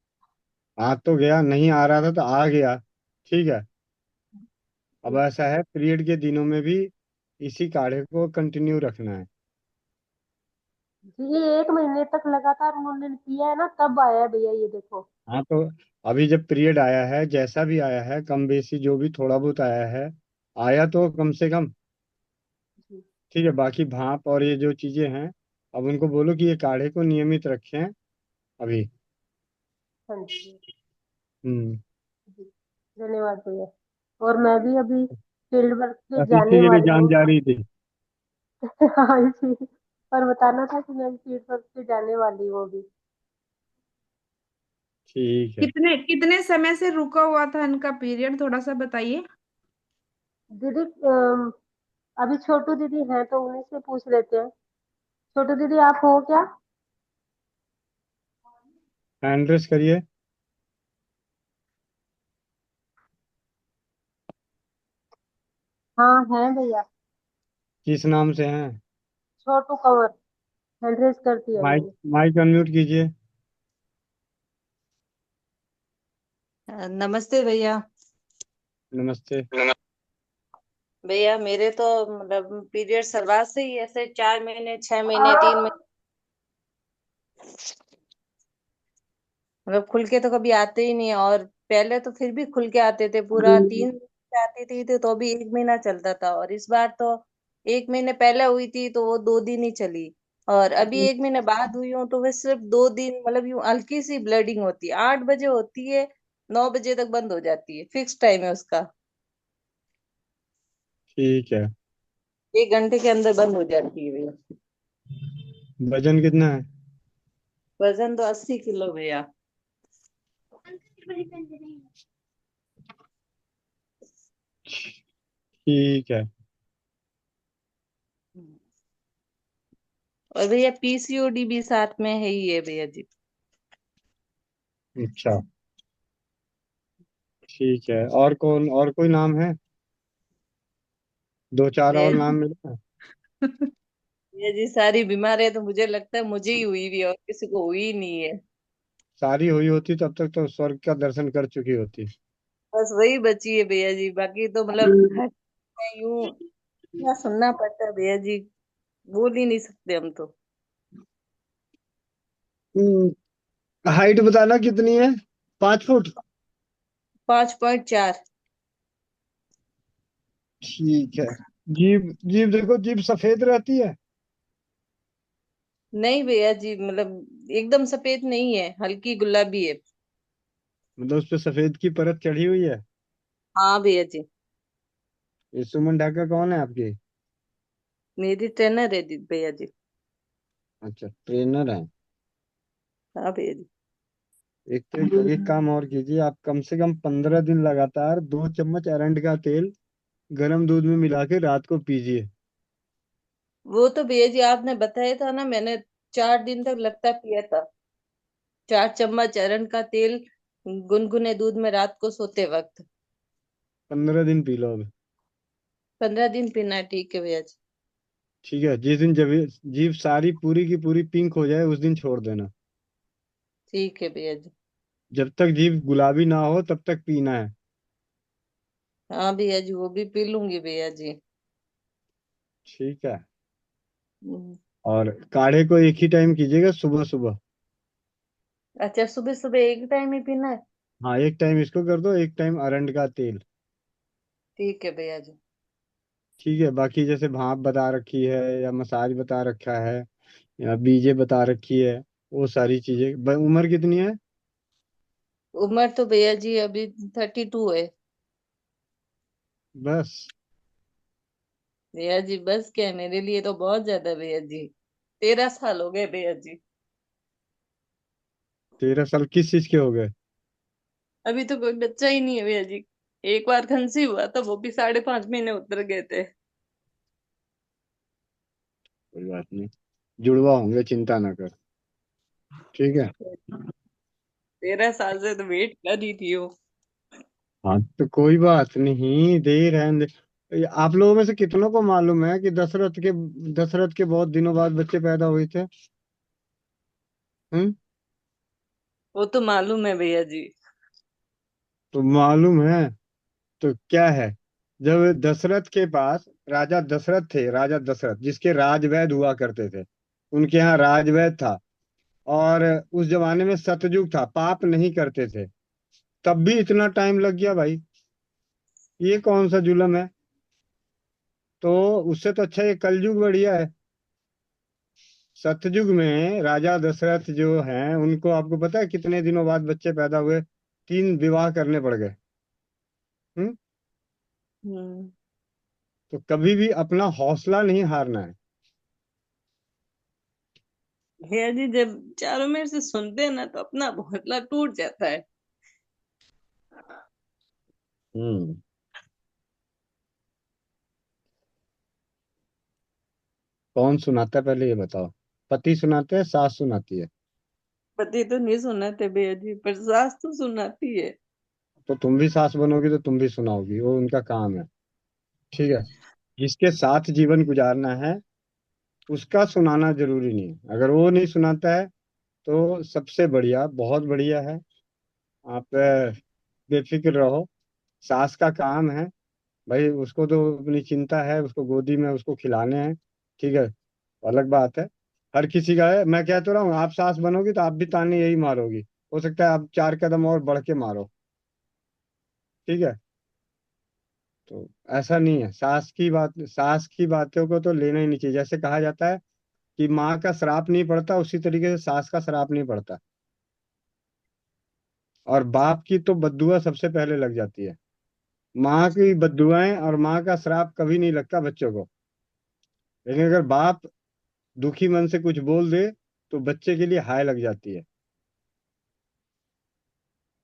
आ तो गया, नहीं आ रहा था तो आ गया। ठीक है। अब ऐसा है, पीरियड के दिनों में भी इसी काढ़े को कंटिन्यू रखना है। ये 1 महीने तक लगातार उन्होंने किया है ना, तब आया है भैया, ये देखो। हाँ तो अभी जब पीरियड आया है, जैसा भी आया है, कम बेसी जो भी थोड़ा बहुत आया है, आया तो कम से कम। जी। ठीक है, बाकी भाप और ये जो चीजें हैं, अब उनको बोलो कि ये काढ़े को नियमित रखें अभी। हाँ जी। हम्म। जी, धन्यवाद भैया। और मैं भी अभी फील्ड वर्क पे बस जाने इसी के लिए वाली जान हूँ। जा रही थी। हाँ जी, और बताना था कि मैं फील्ड वर्क पे जाने वाली हूँ अभी। ठीक है। कितने कितने समय से रुका हुआ था इनका पीरियड, थोड़ा सा बताइए। दीदी अभी छोटू दीदी हैं तो उन्हीं से पूछ लेते हैं। छोटू दीदी आप हो क्या? हैंड रेस करिए। हाँ है भैया। किस नाम से हैं? छोटू कंवर। हैंड रेस कर दिया माइक मैंने। माइक अनम्यूट कीजिए। नमस्ते भैया। नमस्ते। भैया मेरे तो मतलब पीरियड शुरुआत से ही ऐसे 4 महीने 6 महीने आ, 3 महीने मतलब खुल के तो कभी आते ही नहीं है। और पहले तो फिर भी खुल के आते थे, पूरा 3 महीने आती थी तो भी 1 महीना चलता था। और इस बार तो 1 महीने पहले हुई थी तो वो 2 दिन ही चली। और अभी 1 महीने बाद हुई हूँ तो वे सिर्फ 2 दिन, मतलब यूं हल्की सी ब्लडिंग होती है, 8 बजे होती है, 9 बजे तक बंद हो जाती है, फिक्स टाइम है उसका। ठीक है। 1 घंटे के अंदर बंद हो जाती है भैया। वजन कितना है? वजन तो 80 किलो भैया। ठीक है। और भैया पीसीओडी भी साथ में है ही है भैया जी। अच्छा। ठीक है, और कौन, और कोई नाम है? दो चार भैया और नाम जी, मिले? भैया जी सारी बीमार है तो मुझे लगता है मुझे ही हुई भी है और किसी को हुई ही नहीं है। सारी हुई होती तब तक तो स्वर्ग का दर्शन कर चुकी होती। बस वही बची है भैया जी, बाकी तो मतलब हर में यूं इतना सुनना पड़ता है भैया जी, बोल ही नहीं सकते हम तो। हाइट बताना कितनी है? 5 फुट? 5.4। ठीक है। जीभ जीभ देखो, जीभ सफेद रहती है? नहीं भैया जी, मतलब एकदम सफेद नहीं है, हल्की गुलाबी है। मतलब उस पे सफेद की परत चढ़ी हुई है? हाँ भैया जी। ये सुमन ढाका कौन है आपकी? मेरी ट्रेनर है भैया जी। अच्छा, ट्रेनर है। हाँ भैया जी। एक काम और कीजिए, आप कम से कम 15 दिन लगातार 2 चम्मच अरंड का तेल गर्म दूध में मिला के रात को पीजिए। वो तो भैया जी आपने बताया था ना, मैंने 4 दिन तक लगता पिया था। 4 चम्मच अरंड का तेल गुनगुने दूध में रात को सोते वक्त। 15 दिन पी लो अब। 15 दिन पीना है, ठीक है भैया जी। ठीक है, जिस दिन जब जीभ सारी पूरी की पूरी पिंक हो जाए उस दिन छोड़ देना। ठीक है भैया जी। जब तक जीभ गुलाबी ना हो तब तक पीना है। हाँ भैया जी, वो भी पी लूंगी भैया जी। ठीक है। हम्म। और काढ़े को एक ही टाइम कीजिएगा, सुबह सुबह। अच्छा, सुबह सुबह एक टाइम ही पीना है। हाँ, एक टाइम इसको कर दो, एक टाइम अरंड का तेल। ठीक है भैया जी। ठीक है, बाकी जैसे भाप बता रखी है या मसाज बता रखा है या बीजे बता रखी है, वो सारी चीजें। उम्र कितनी है? उम्र तो भैया जी अभी 32 है। बस। भैया जी बस क्या है, मेरे लिए तो बहुत ज्यादा भैया जी। 13 साल हो गए भैया जी। 13 साल किस चीज के हो गए? अभी तो कोई बच्चा ही नहीं है भैया जी। एक बार कंसीव हुआ था, वो भी 5.5 महीने उतर गए थे। कोई बात नहीं, जुड़वा होंगे, चिंता ना कर। ठीक है। 13 साल से तो वेट कर रही थी वो। हाँ तो कोई बात नहीं, दे रहने दे। आप लोगों में से कितनों को मालूम है कि दशरथ के बहुत दिनों बाद बच्चे पैदा हुए थे? हम्म। वो तो मालूम है भैया जी। तो मालूम है तो क्या है? जब दशरथ के पास राजा दशरथ थे, राजा दशरथ जिसके राजवैद हुआ करते थे, उनके यहाँ राजवैद था। और उस जमाने में सतयुग था, पाप नहीं करते थे, तब भी इतना टाइम लग गया भाई। ये कौन सा जुल्म है? तो उससे तो अच्छा ये कलयुग बढ़िया है। सतयुग में राजा दशरथ जो हैं उनको आपको पता है कितने दिनों बाद बच्चे पैदा हुए? 3 विवाह करने पड़ गए। हम्म। हम्म। तो कभी भी अपना हौसला नहीं हारना है। भैया जी जब चारों मेरे से सुनते हैं ना तो अपना हौसला टूट जाता है। हम्म। कौन सुनाता है पहले ये बताओ? पति सुनाते हैं, सास सुनाती है? पति तो नहीं सुनाते भैया जी, पर सास तो सुनाती है। तो तुम भी सास बनोगी तो तुम भी सुनाओगी, वो उनका काम है। ठीक है। जिसके साथ जीवन गुजारना है उसका सुनाना जरूरी नहीं है। अगर वो नहीं सुनाता है तो सबसे बढ़िया, बहुत बढ़िया है। आप बेफिक्र रहो। सास का काम है भाई, उसको तो अपनी चिंता है, उसको गोदी में उसको खिलाने हैं। ठीक है, अलग बात है। हर किसी का है। मैं कह तो रहा हूँ, आप सास बनोगी तो आप भी ताने यही मारोगी। हो सकता है आप 4 कदम और बढ़ के मारो। ठीक है। तो ऐसा नहीं है। सास की बातों को तो लेना ही नहीं चाहिए। जैसे कहा जाता है कि माँ का श्राप नहीं पड़ता, उसी तरीके से सास का श्राप नहीं पड़ता। और बाप की तो बद्दुआ सबसे पहले लग जाती है। माँ की बद्दुआएं और माँ का श्राप कभी नहीं लगता बच्चों को। लेकिन अगर बाप दुखी मन से कुछ बोल दे तो बच्चे के लिए हाय लग जाती है।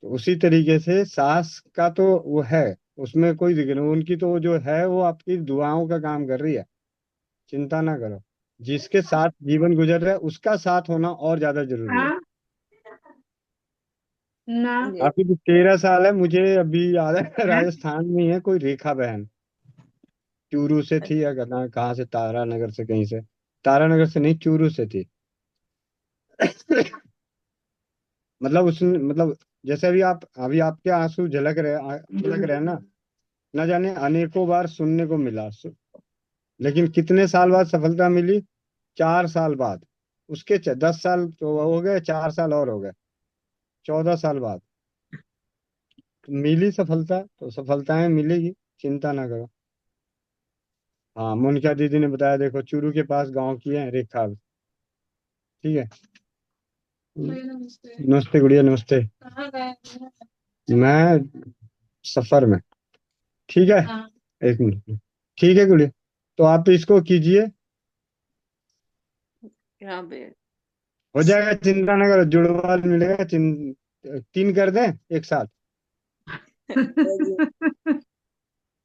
तो उसी तरीके से सास का तो वो है, उसमें कोई दिक्कत नहीं। उनकी तो वो जो है वो आपकी दुआओं का काम कर रही है। चिंता ना करो। जिसके साथ जीवन गुजर रहा है उसका साथ होना और ज्यादा जरूरी है। हाँ ना। ये आपकी तो 13 साल है, मुझे अभी याद है हैं? राजस्थान में ही है कोई रेखा बहन। चूरू से थी या कहाँ कहाँ से, तारानगर से कहीं से। तारानगर से नहीं, चूरू से थी। मतलब उसने मतलब, जैसे अभी आपके आंसू झलक रहे हैं ना। न जाने अनेकों बार सुनने को मिला लेकिन कितने साल बाद सफलता मिली? 4 साल बाद। उसके 10 साल तो हो गए, 4 साल और हो गए, 14 साल बाद मिली सफलता। तो सफलताएं मिलेगी, चिंता ना करो। हाँ, मोनिका दीदी ने बताया, देखो चूरू के पास गांव की है रेखा। ठीक है। नमस्ते गुड़िया, नमस्ते। मैं सफर में। ठीक है। 1 मिनट। ठीक है गुड़िया, तो आप इसको कीजिए। यहाँ पे हो जाएगा, चिंता ना करो, जुड़वा मिलेगा। 3 कर दें एक साथ?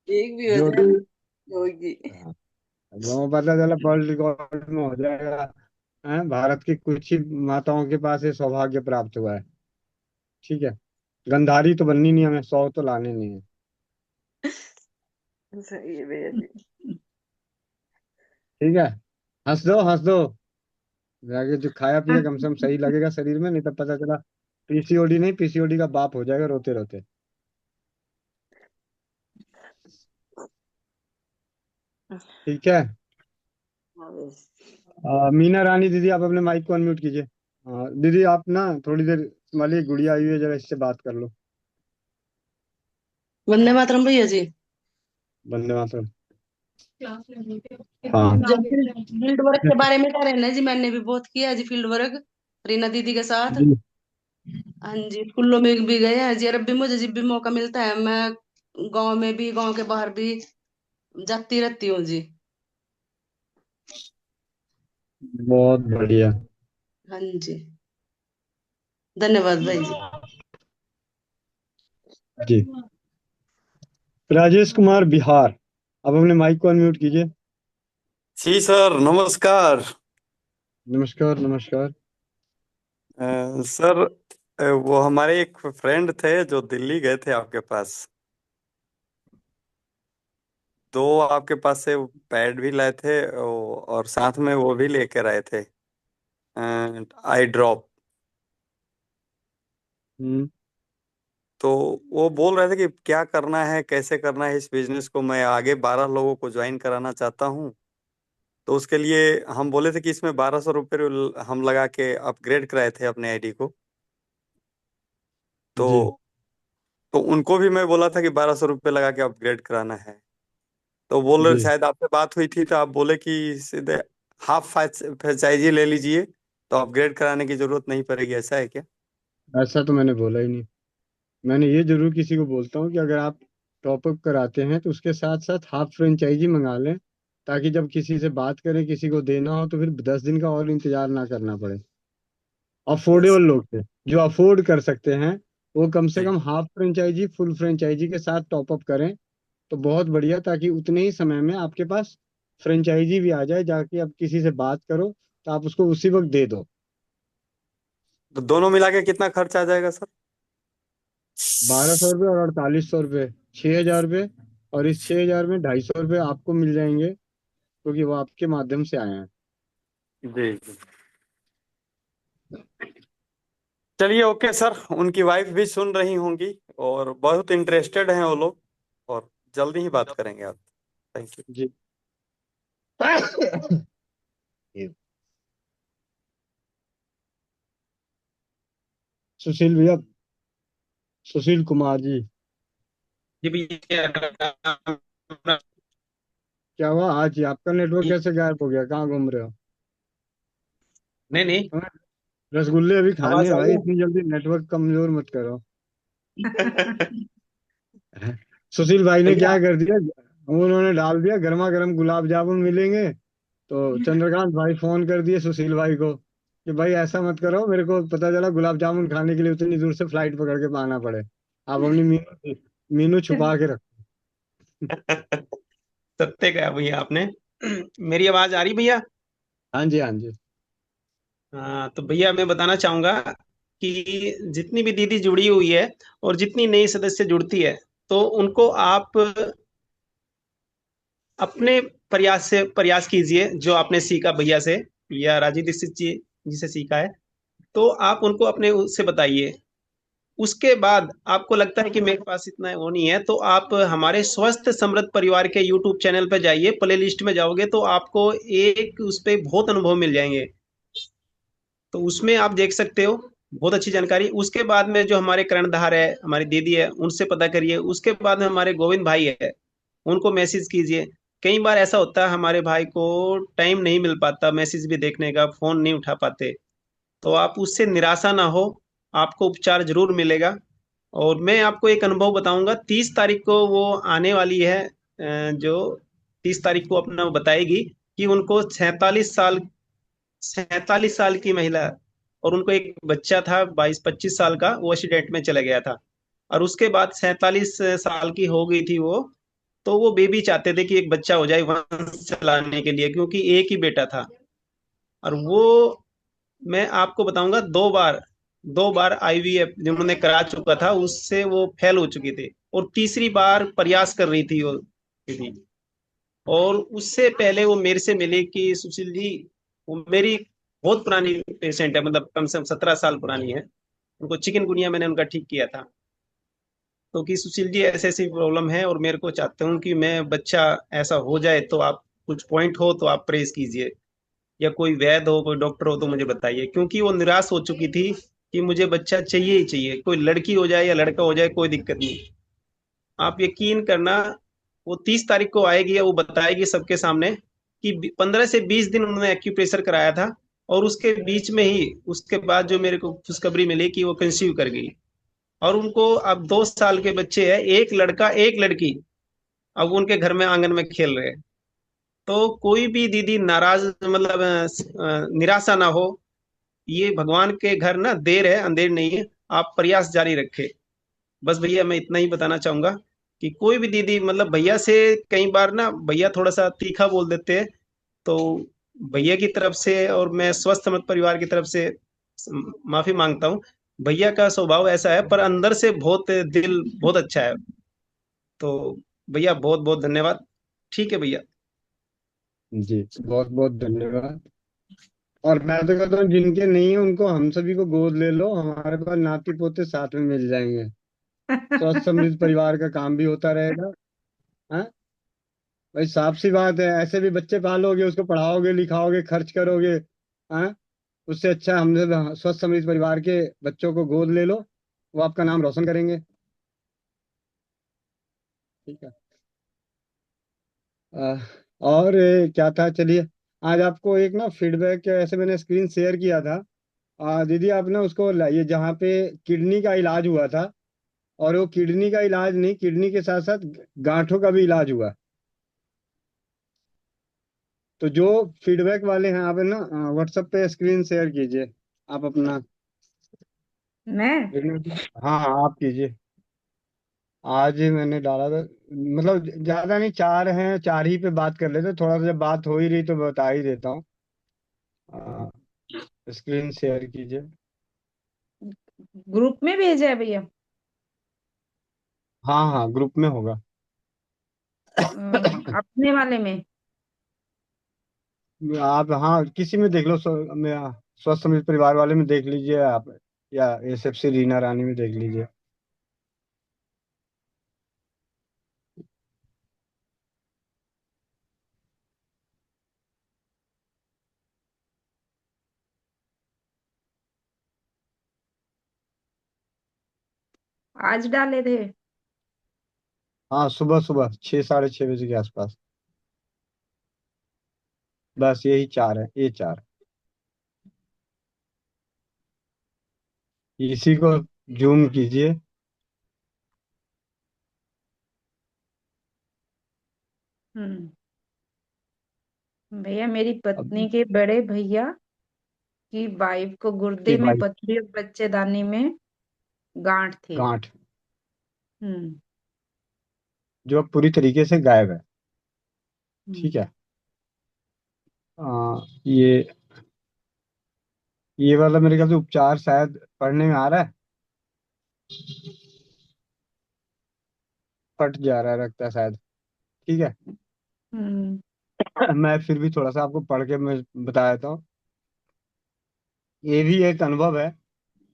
एक भी हो जो जाए होगी। हाँ, वो पता चला वर्ल्ड रिकॉर्ड में हो जाएगा। भारत की कुछ ही माताओं के पास ये सौभाग्य प्राप्त हुआ है। ठीक है। गंधारी तो बननी नहीं, हमें 100 तो लाने नहीं है। सही है भैया जी। ठीक है। हंस दो, हंस दो। जाके जो खाया पिया कम से कम सही लगेगा शरीर में, नहीं तो पता चला पीसीओडी नहीं, पीसीओडी का बाप हो जाएगा रोते रोते। ठीक है। हाँ भैया। मीना रानी दीदी, आप अपने माइक को अनम्यूट कीजिए। दीदी आप ना थोड़ी देर, वाली गुड़िया आई हुई है, जरा इससे बात कर लो। वंदे मातरम भैया जी। वंदे मातरम। हाँ। जब फील्ड वर्क के बारे में कह रहे हैं ना जी, मैंने भी बहुत किया जी फील्ड वर्क रीना दीदी के साथ। जी। हाँ जी, स्कूलों में भी गए हैं जी। और अब भी मुझे जब भी मौका मिलता है मैं गांव में भी, गांव के बाहर भी जाती रहती हूँ जी। बहुत बढ़िया। हाँ जी, धन्यवाद भाई जी। जी। राजेश कुमार बिहार, आप अपने माइक को अनम्यूट कीजिए। जी सर, नमस्कार। नमस्कार, नमस्कार। सर, वो हमारे एक फ्रेंड थे जो दिल्ली गए थे आपके पास। तो आपके पास से पैड भी लाए थे और साथ में वो भी लेकर आए थे, आई ड्रॉप। हम्म। तो वो बोल रहे थे कि क्या करना है, कैसे करना है इस बिजनेस को। मैं आगे 12 लोगों को ज्वाइन कराना चाहता हूँ। तो उसके लिए हम बोले थे कि इसमें 1200 रुपये हम लगा के अपग्रेड कराए थे अपने आईडी को। तो जी। तो उनको भी मैं बोला था कि 1200 रुपये लगा के अपग्रेड कराना है। तो बोल रहे जी। शायद आपसे बात हुई थी तो आप बोले कि सीधे हाफ फ्रेंचाइजी ले लीजिए, तो अपग्रेड कराने की जरूरत नहीं पड़ेगी। ऐसा है क्या? ऐसा तो मैंने बोला ही नहीं। मैंने ये जरूर किसी को बोलता हूँ कि अगर आप टॉपअप कराते हैं तो उसके साथ साथ हाफ फ्रेंचाइजी मंगा लें। ताकि जब किसी से बात करें, किसी को देना हो, तो फिर 10 दिन का और इंतजार ना करना पड़े। अफोर्डेबल लोग थे, जो अफोर्ड कर सकते हैं, वो कम से कम हाफ फ्रेंचाइजी फुल फ्रेंचाइजी के साथ टॉप अप करें, तो बहुत बढ़िया, ताकि उतने ही समय में आपके पास फ्रेंचाइजी भी आ जाए, जाके आप किसी से बात करो तो आप उसको उसी वक्त दे दो। तो दोनों मिला के कितना खर्च आ जाएगा सर? 1200 रुपये और 4800 रुपये, 6000 रुपये। और इस 6000 में 250 रुपये आपको मिल जाएंगे, क्योंकि वो आपके माध्यम से आए हैं। जी जी। चलिए ओके सर, उनकी वाइफ भी सुन रही होंगी और बहुत इंटरेस्टेड हैं वो लोग, और जल्दी ही बात करेंगे आप। Thank you. जी। सुशील भैया, सुशील कुमार जी, जी भैया। क्या हुआ आज? ही आपका नेटवर्क कैसे गायब हो गया? कहाँ घूम रहे हो? नहीं नहीं, हाँ, रसगुल्ले अभी खाने आवाज हैं आ भाई, रही इतनी जल्दी नेटवर्क कमजोर मत करो। है। सुशील भाई ने क्या भैया कर दिया, उन्होंने डाल दिया गर्मा गर्म गुलाब जामुन मिलेंगे, तो चंद्रकांत भाई फोन कर दिए सुशील भाई को कि भाई ऐसा मत करो, मेरे को पता चला गुलाब जामुन खाने के लिए उतनी दूर से फ्लाइट पकड़ के आना पड़े। आप अपनी मीनू मीनू छुपा के रखो। सत्य कहा भैया आपने। मेरी आवाज आ रही भैया? हाँ जी, हाँ जी। हाँ, तो भैया मैं बताना चाहूंगा कि जितनी भी दीदी जुड़ी हुई है और जितनी नई सदस्य जुड़ती है, तो उनको आप अपने प्रयास से प्रयास कीजिए, जो आपने सीखा भैया से या राजीव दीक्षित जी से सीखा है, तो आप उनको अपने उससे बताइए। उसके बाद आपको लगता है कि मेरे पास इतना वो नहीं है, तो आप हमारे स्वस्थ समृद्ध परिवार के यूट्यूब चैनल पे जाइए, प्ले लिस्ट में जाओगे तो आपको एक उस पे बहुत अनुभव मिल जाएंगे, तो उसमें आप देख सकते हो बहुत अच्छी जानकारी। उसके बाद में जो हमारे कर्णधार है, हमारी दीदी है, उनसे पता करिए। उसके बाद में हमारे गोविंद भाई है, उनको मैसेज कीजिए। कई बार ऐसा होता है हमारे भाई को टाइम नहीं मिल पाता मैसेज भी देखने का, फोन नहीं उठा पाते, तो आप उससे निराशा ना हो, आपको उपचार जरूर मिलेगा। और मैं आपको एक अनुभव बताऊंगा, 30 तारीख को वो आने वाली है, जो 30 तारीख को अपना वो बताएगी कि उनको 47 साल की महिला, और उनको एक बच्चा था 22-25 साल का, वो एक्सीडेंट में चला गया था। और उसके बाद 47 साल की हो गई थी वो, तो वो बेबी चाहते थे कि एक बच्चा हो जाए वंश चलाने के लिए, क्योंकि एक ही बेटा था। और वो मैं आपको बताऊंगा, दो बार आईवीएफ जिन्होंने करा चुका था, उससे वो फेल हो चुकी थी, और तीसरी बार प्रयास कर रही थी वो दीदी। और उससे पहले वो मेरे से मिले कि सुशील जी, वो मेरी बहुत पुरानी पेशेंट है, मतलब कम से कम 17 साल पुरानी है, उनको चिकनगुनिया मैंने उनका ठीक किया था। तो कि सुशील जी ऐसे ऐसी प्रॉब्लम है और मेरे को चाहते हूँ कि मैं बच्चा ऐसा हो जाए, तो आप कुछ पॉइंट हो तो आप प्रेस कीजिए, या कोई वैद्य हो, कोई डॉक्टर हो तो मुझे बताइए, क्योंकि वो निराश हो चुकी थी कि मुझे बच्चा चाहिए ही चाहिए, कोई लड़की हो जाए या लड़का हो जाए कोई दिक्कत नहीं। आप यकीन करना, वो 30 तारीख को आएगी, वो बताएगी सबके सामने कि 15 से 20 दिन उन्होंने एक्यूप्रेशर कराया था, और उसके बीच में ही उसके बाद जो मेरे को खुशखबरी मिली कि वो कंसीव कर गई। और उनको अब 2 साल के बच्चे हैं, एक लड़का एक लड़की, अब उनके घर में आंगन में खेल रहे हैं। तो कोई भी दीदी नाराज, मतलब निराशा ना हो, ये भगवान के घर ना, देर है अंधेर नहीं है, आप प्रयास जारी रखें। बस भैया मैं इतना ही बताना चाहूंगा कि कोई भी दीदी, मतलब भैया से कई बार ना भैया थोड़ा सा तीखा बोल देते हैं, तो भैया की तरफ से और मैं स्वस्थ मत परिवार की तरफ से माफी मांगता हूँ। भैया का स्वभाव ऐसा है, पर अंदर से बहुत दिल बहुत अच्छा है। तो भैया बहुत बहुत धन्यवाद। ठीक है भैया। जी, बहुत बहुत धन्यवाद। और मैं तो कहता हूँ, जिनके नहीं है उनको हम सभी को गोद ले लो, हमारे पास नाती पोते साथ में मिल जाएंगे, स्वस्थ समृद्ध परिवार का काम भी होता रहेगा। हाँ भाई, साफ सी बात है, ऐसे भी बच्चे पालोगे, उसको पढ़ाओगे लिखाओगे खर्च करोगे। हाँ, उससे अच्छा हमसे स्वस्थ समृद्ध परिवार के बच्चों को गोद ले लो, वो आपका नाम रोशन करेंगे। ठीक है। अ, और क्या था, चलिए, आज आपको एक ना फीडबैक, ऐसे मैंने स्क्रीन शेयर किया था। दीदी आप ना उसको लाइए, जहाँ पे किडनी का इलाज हुआ था, और वो किडनी का इलाज नहीं, किडनी के साथ साथ गांठों का भी इलाज हुआ। तो जो फीडबैक वाले हैं आप है ना, व्हाट्सएप पे स्क्रीन शेयर कीजिए आप अपना। मैं हाँ हाँ, आप कीजिए। आज ही मैंने डाला था, मतलब ज्यादा नहीं, चार हैं, चार ही पे बात कर लेते, थोड़ा सा जब बात हो ही रही तो बता ही देता हूँ। स्क्रीन शेयर कीजिए। ग्रुप में भेजा है भैया? हाँ हाँ, ग्रुप में होगा। अपने वाले में? आप हाँ किसी में देख लो, स्वस्थ समृद्ध परिवार वाले में देख लीजिए आप, या एसएफसी रीना रानी में देख लीजिए। आज डाले थे? हाँ, सुबह सुबह 6 साढ़े 6 बजे के आसपास। बस यही चार है, ये चार। इसी को जूम कीजिए। हम्म। भैया, मेरी अब पत्नी के बड़े भैया की वाइफ को गुर्दे की में भाई पथरी और बच्चेदानी में गांठ थी। गांठ, हम्म। जो अब पूरी तरीके से गायब है। ठीक हम्म। है। ये वाला मेरे ख्याल से उपचार शायद पढ़ने में आ रहा है, पट जा रहा है लगता है शायद। ठीक है। हम्म। मैं फिर भी थोड़ा सा आपको पढ़ के मैं बता देता हूँ। ये भी एक अनुभव है।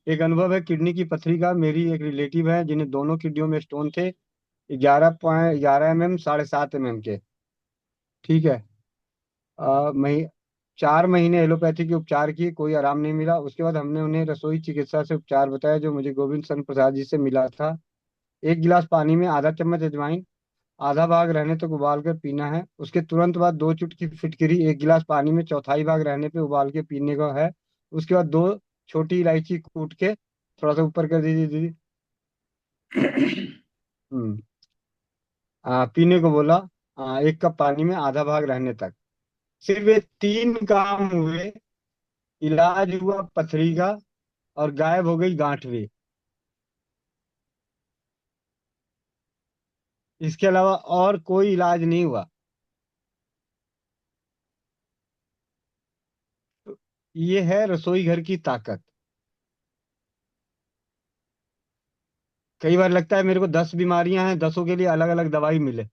एक अनुभव है किडनी की पथरी का। मेरी एक रिलेटिव है जिन्हें दोनों किडनियों में स्टोन थे, 11.11 mm 7.5 mm के। ठीक है। मही 4 महीने एलोपैथी के उपचार किए, कोई आराम नहीं मिला। उसके बाद हमने उन्हें रसोई चिकित्सा से उपचार बताया, जो मुझे गोविंद चंद्र प्रसाद जी से मिला था। 1 गिलास पानी में आधा चम्मच अजवाइन, आधा भाग रहने तक उबाल कर पीना है। उसके तुरंत बाद 2 चुटकी फिटकरी 1 गिलास पानी में चौथाई भाग रहने पे उबाल के पीने का है। उसके बाद 2 छोटी इलायची कूट के, थोड़ा सा ऊपर कर दीजिए दीदी। हम्म। पीने को बोला। 1 कप पानी में आधा भाग रहने तक। सिर्फ ये 3 काम हुए, इलाज हुआ पथरी का, और गायब हो गई गांठ भी। इसके अलावा और कोई इलाज नहीं हुआ। तो ये है रसोई घर की ताकत। कई बार लगता है मेरे को 10 बीमारियां हैं, 10ओं के लिए अलग अलग दवाई मिले।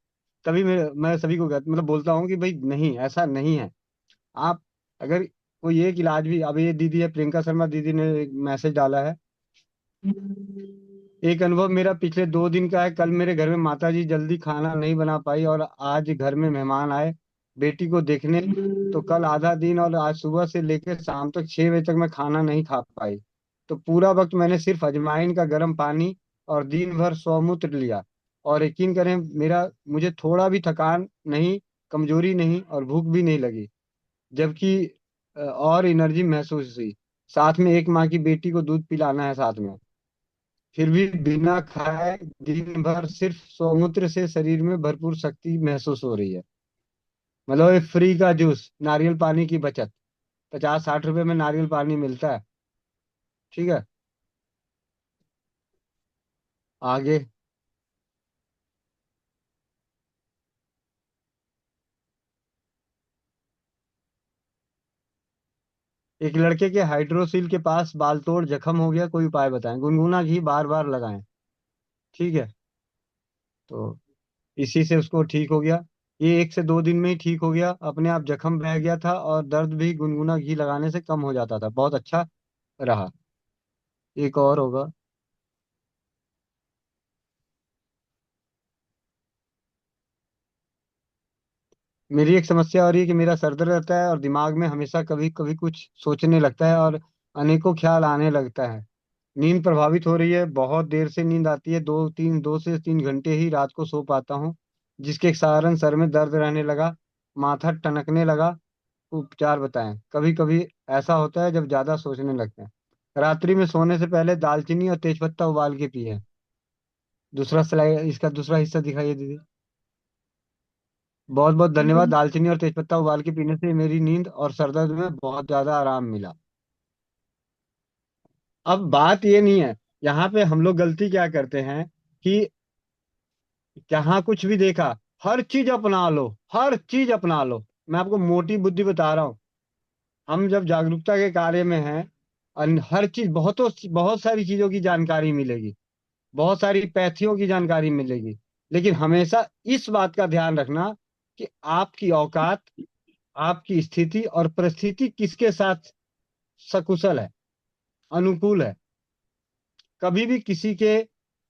तभी मैं सभी को मतलब बोलता हूँ कि भाई नहीं, ऐसा नहीं है। आप अगर कोई एक इलाज भी, अब ये दीदी है प्रियंका शर्मा दीदी ने एक मैसेज डाला है। एक अनुभव मेरा पिछले 2 दिन का है। कल मेरे घर में माता जी जल्दी खाना नहीं बना पाई, और आज घर में मेहमान आए बेटी को देखने। तो कल आधा दिन और आज सुबह से लेकर शाम तक 6 बजे तक मैं खाना नहीं खा पाई। तो पूरा वक्त मैंने सिर्फ अजवाइन का गर्म पानी और दिन भर स्वमूत्र लिया। और यकीन करें, मेरा मुझे थोड़ा भी थकान नहीं, कमजोरी नहीं, और भूख भी नहीं लगी। जबकि और एनर्जी महसूस हुई। साथ में 1 माह की बेटी को दूध पिलाना है साथ में। फिर भी बिना खाए दिन भर सिर्फ स्वमूत्र से शरीर में भरपूर शक्ति महसूस हो रही है। मतलब ये फ्री का जूस, नारियल पानी की बचत। 50-60 रुपए में नारियल पानी मिलता है। ठीक है। आगे। एक लड़के के हाइड्रोसिल के पास बाल तोड़ जख्म हो गया, कोई उपाय बताएं। गुनगुना घी बार बार लगाएं। ठीक है। तो इसी से उसको ठीक हो गया। ये 1 से 2 दिन में ही ठीक हो गया, अपने आप जख्म बह गया था, और दर्द भी गुनगुना घी लगाने से कम हो जाता था। बहुत अच्छा रहा। एक और होगा। मेरी एक समस्या हो रही है कि मेरा सर दर्द रहता है, और दिमाग में हमेशा कभी कभी कुछ सोचने लगता है, और अनेकों ख्याल आने लगता है। नींद प्रभावित हो रही है, बहुत देर से नींद आती है, 2 से 3 घंटे ही रात को सो पाता हूँ, जिसके कारण सर में दर्द रहने लगा, माथा टनकने लगा। उपचार बताएं। कभी कभी ऐसा होता है जब ज्यादा सोचने लगते हैं। रात्रि में सोने से पहले दालचीनी और तेजपत्ता उबाल के पिए। दूसरा स्लाइड, इसका दूसरा हिस्सा दिखाइए दीदी। बहुत बहुत धन्यवाद। दालचीनी और तेजपत्ता उबाल के पीने से मेरी नींद और सरदर्द में बहुत ज्यादा आराम मिला। अब बात ये नहीं है, यहाँ पे हम लोग गलती क्या करते हैं कि जहाँ कुछ भी देखा हर चीज अपना लो, हर चीज अपना लो। मैं आपको मोटी बुद्धि बता रहा हूँ। हम जब जागरूकता के कार्य में हैं, हर चीज बहुत सारी चीजों की जानकारी मिलेगी, बहुत सारी पैथियों की जानकारी मिलेगी। लेकिन हमेशा इस बात का ध्यान रखना कि आपकी औकात, आपकी स्थिति और परिस्थिति किसके साथ सकुशल है, अनुकूल है। कभी भी किसी के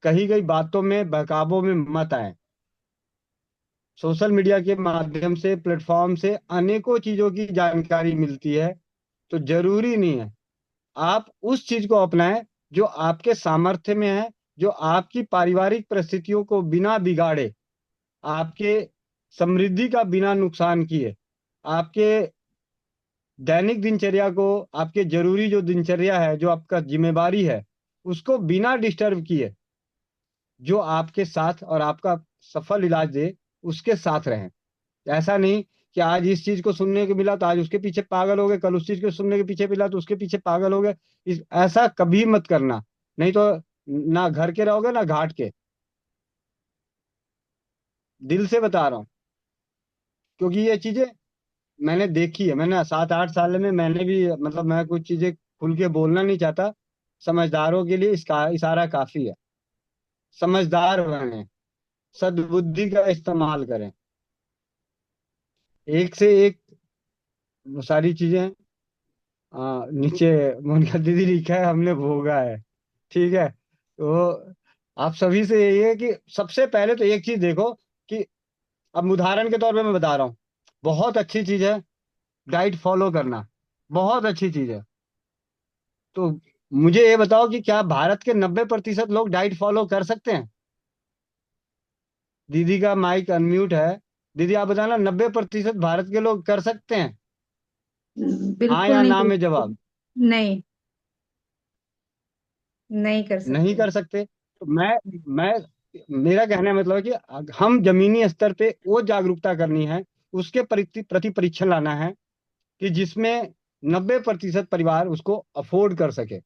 कही गई बातों में, बहकावों में मत आए। सोशल मीडिया के माध्यम से, प्लेटफॉर्म से अनेकों चीजों की जानकारी मिलती है। तो जरूरी नहीं है आप उस चीज को अपनाएं जो आपके सामर्थ्य में है, जो आपकी पारिवारिक परिस्थितियों को बिना बिगाड़े, आपके समृद्धि का बिना नुकसान किए, आपके दैनिक दिनचर्या को, आपके जरूरी जो दिनचर्या है, जो आपका जिम्मेवारी है, उसको बिना डिस्टर्ब किए, जो आपके साथ और आपका सफल इलाज दे, उसके साथ रहें। ऐसा नहीं कि आज इस चीज को सुनने को मिला तो आज उसके पीछे पागल हो गए, कल उस चीज को सुनने के पीछे मिला तो उसके पीछे पागल हो गए। ऐसा कभी मत करना, नहीं तो ना घर के रहोगे ना घाट के। दिल से बता रहा हूँ, क्योंकि ये चीजें मैंने देखी है। मैंने 7-8 साल में मैंने भी, मतलब मैं कुछ चीजें खुल के बोलना नहीं चाहता। समझदारों के लिए इसका इशारा काफी है। समझदार बने, सद्बुद्धि का इस्तेमाल करें। एक से एक वो सारी चीजें नीचे मोनिका दीदी लिखा है, हमने भोगा है। ठीक है, तो आप सभी से यही है कि सबसे पहले तो एक चीज देखो कि, अब उदाहरण के तौर पे मैं बता रहा हूँ, बहुत अच्छी चीज है डाइट फॉलो करना, बहुत अच्छी चीज है। तो मुझे ये बताओ कि क्या भारत के 90% लोग डाइट फॉलो कर सकते हैं? दीदी का माइक अनम्यूट है। दीदी आप बताना, 90% भारत के लोग कर सकते हैं? हाँ बिल्कुल या नहीं ना कर में सकते। जवाब। नहीं, नहीं कर नहीं सकते। कर सकते। तो मैं मेरा कहने का मतलब है कि हम जमीनी स्तर पे वो जागरूकता करनी है, उसके प्रति परीक्षण लाना है कि जिसमें 90% परिवार उसको अफोर्ड कर सके,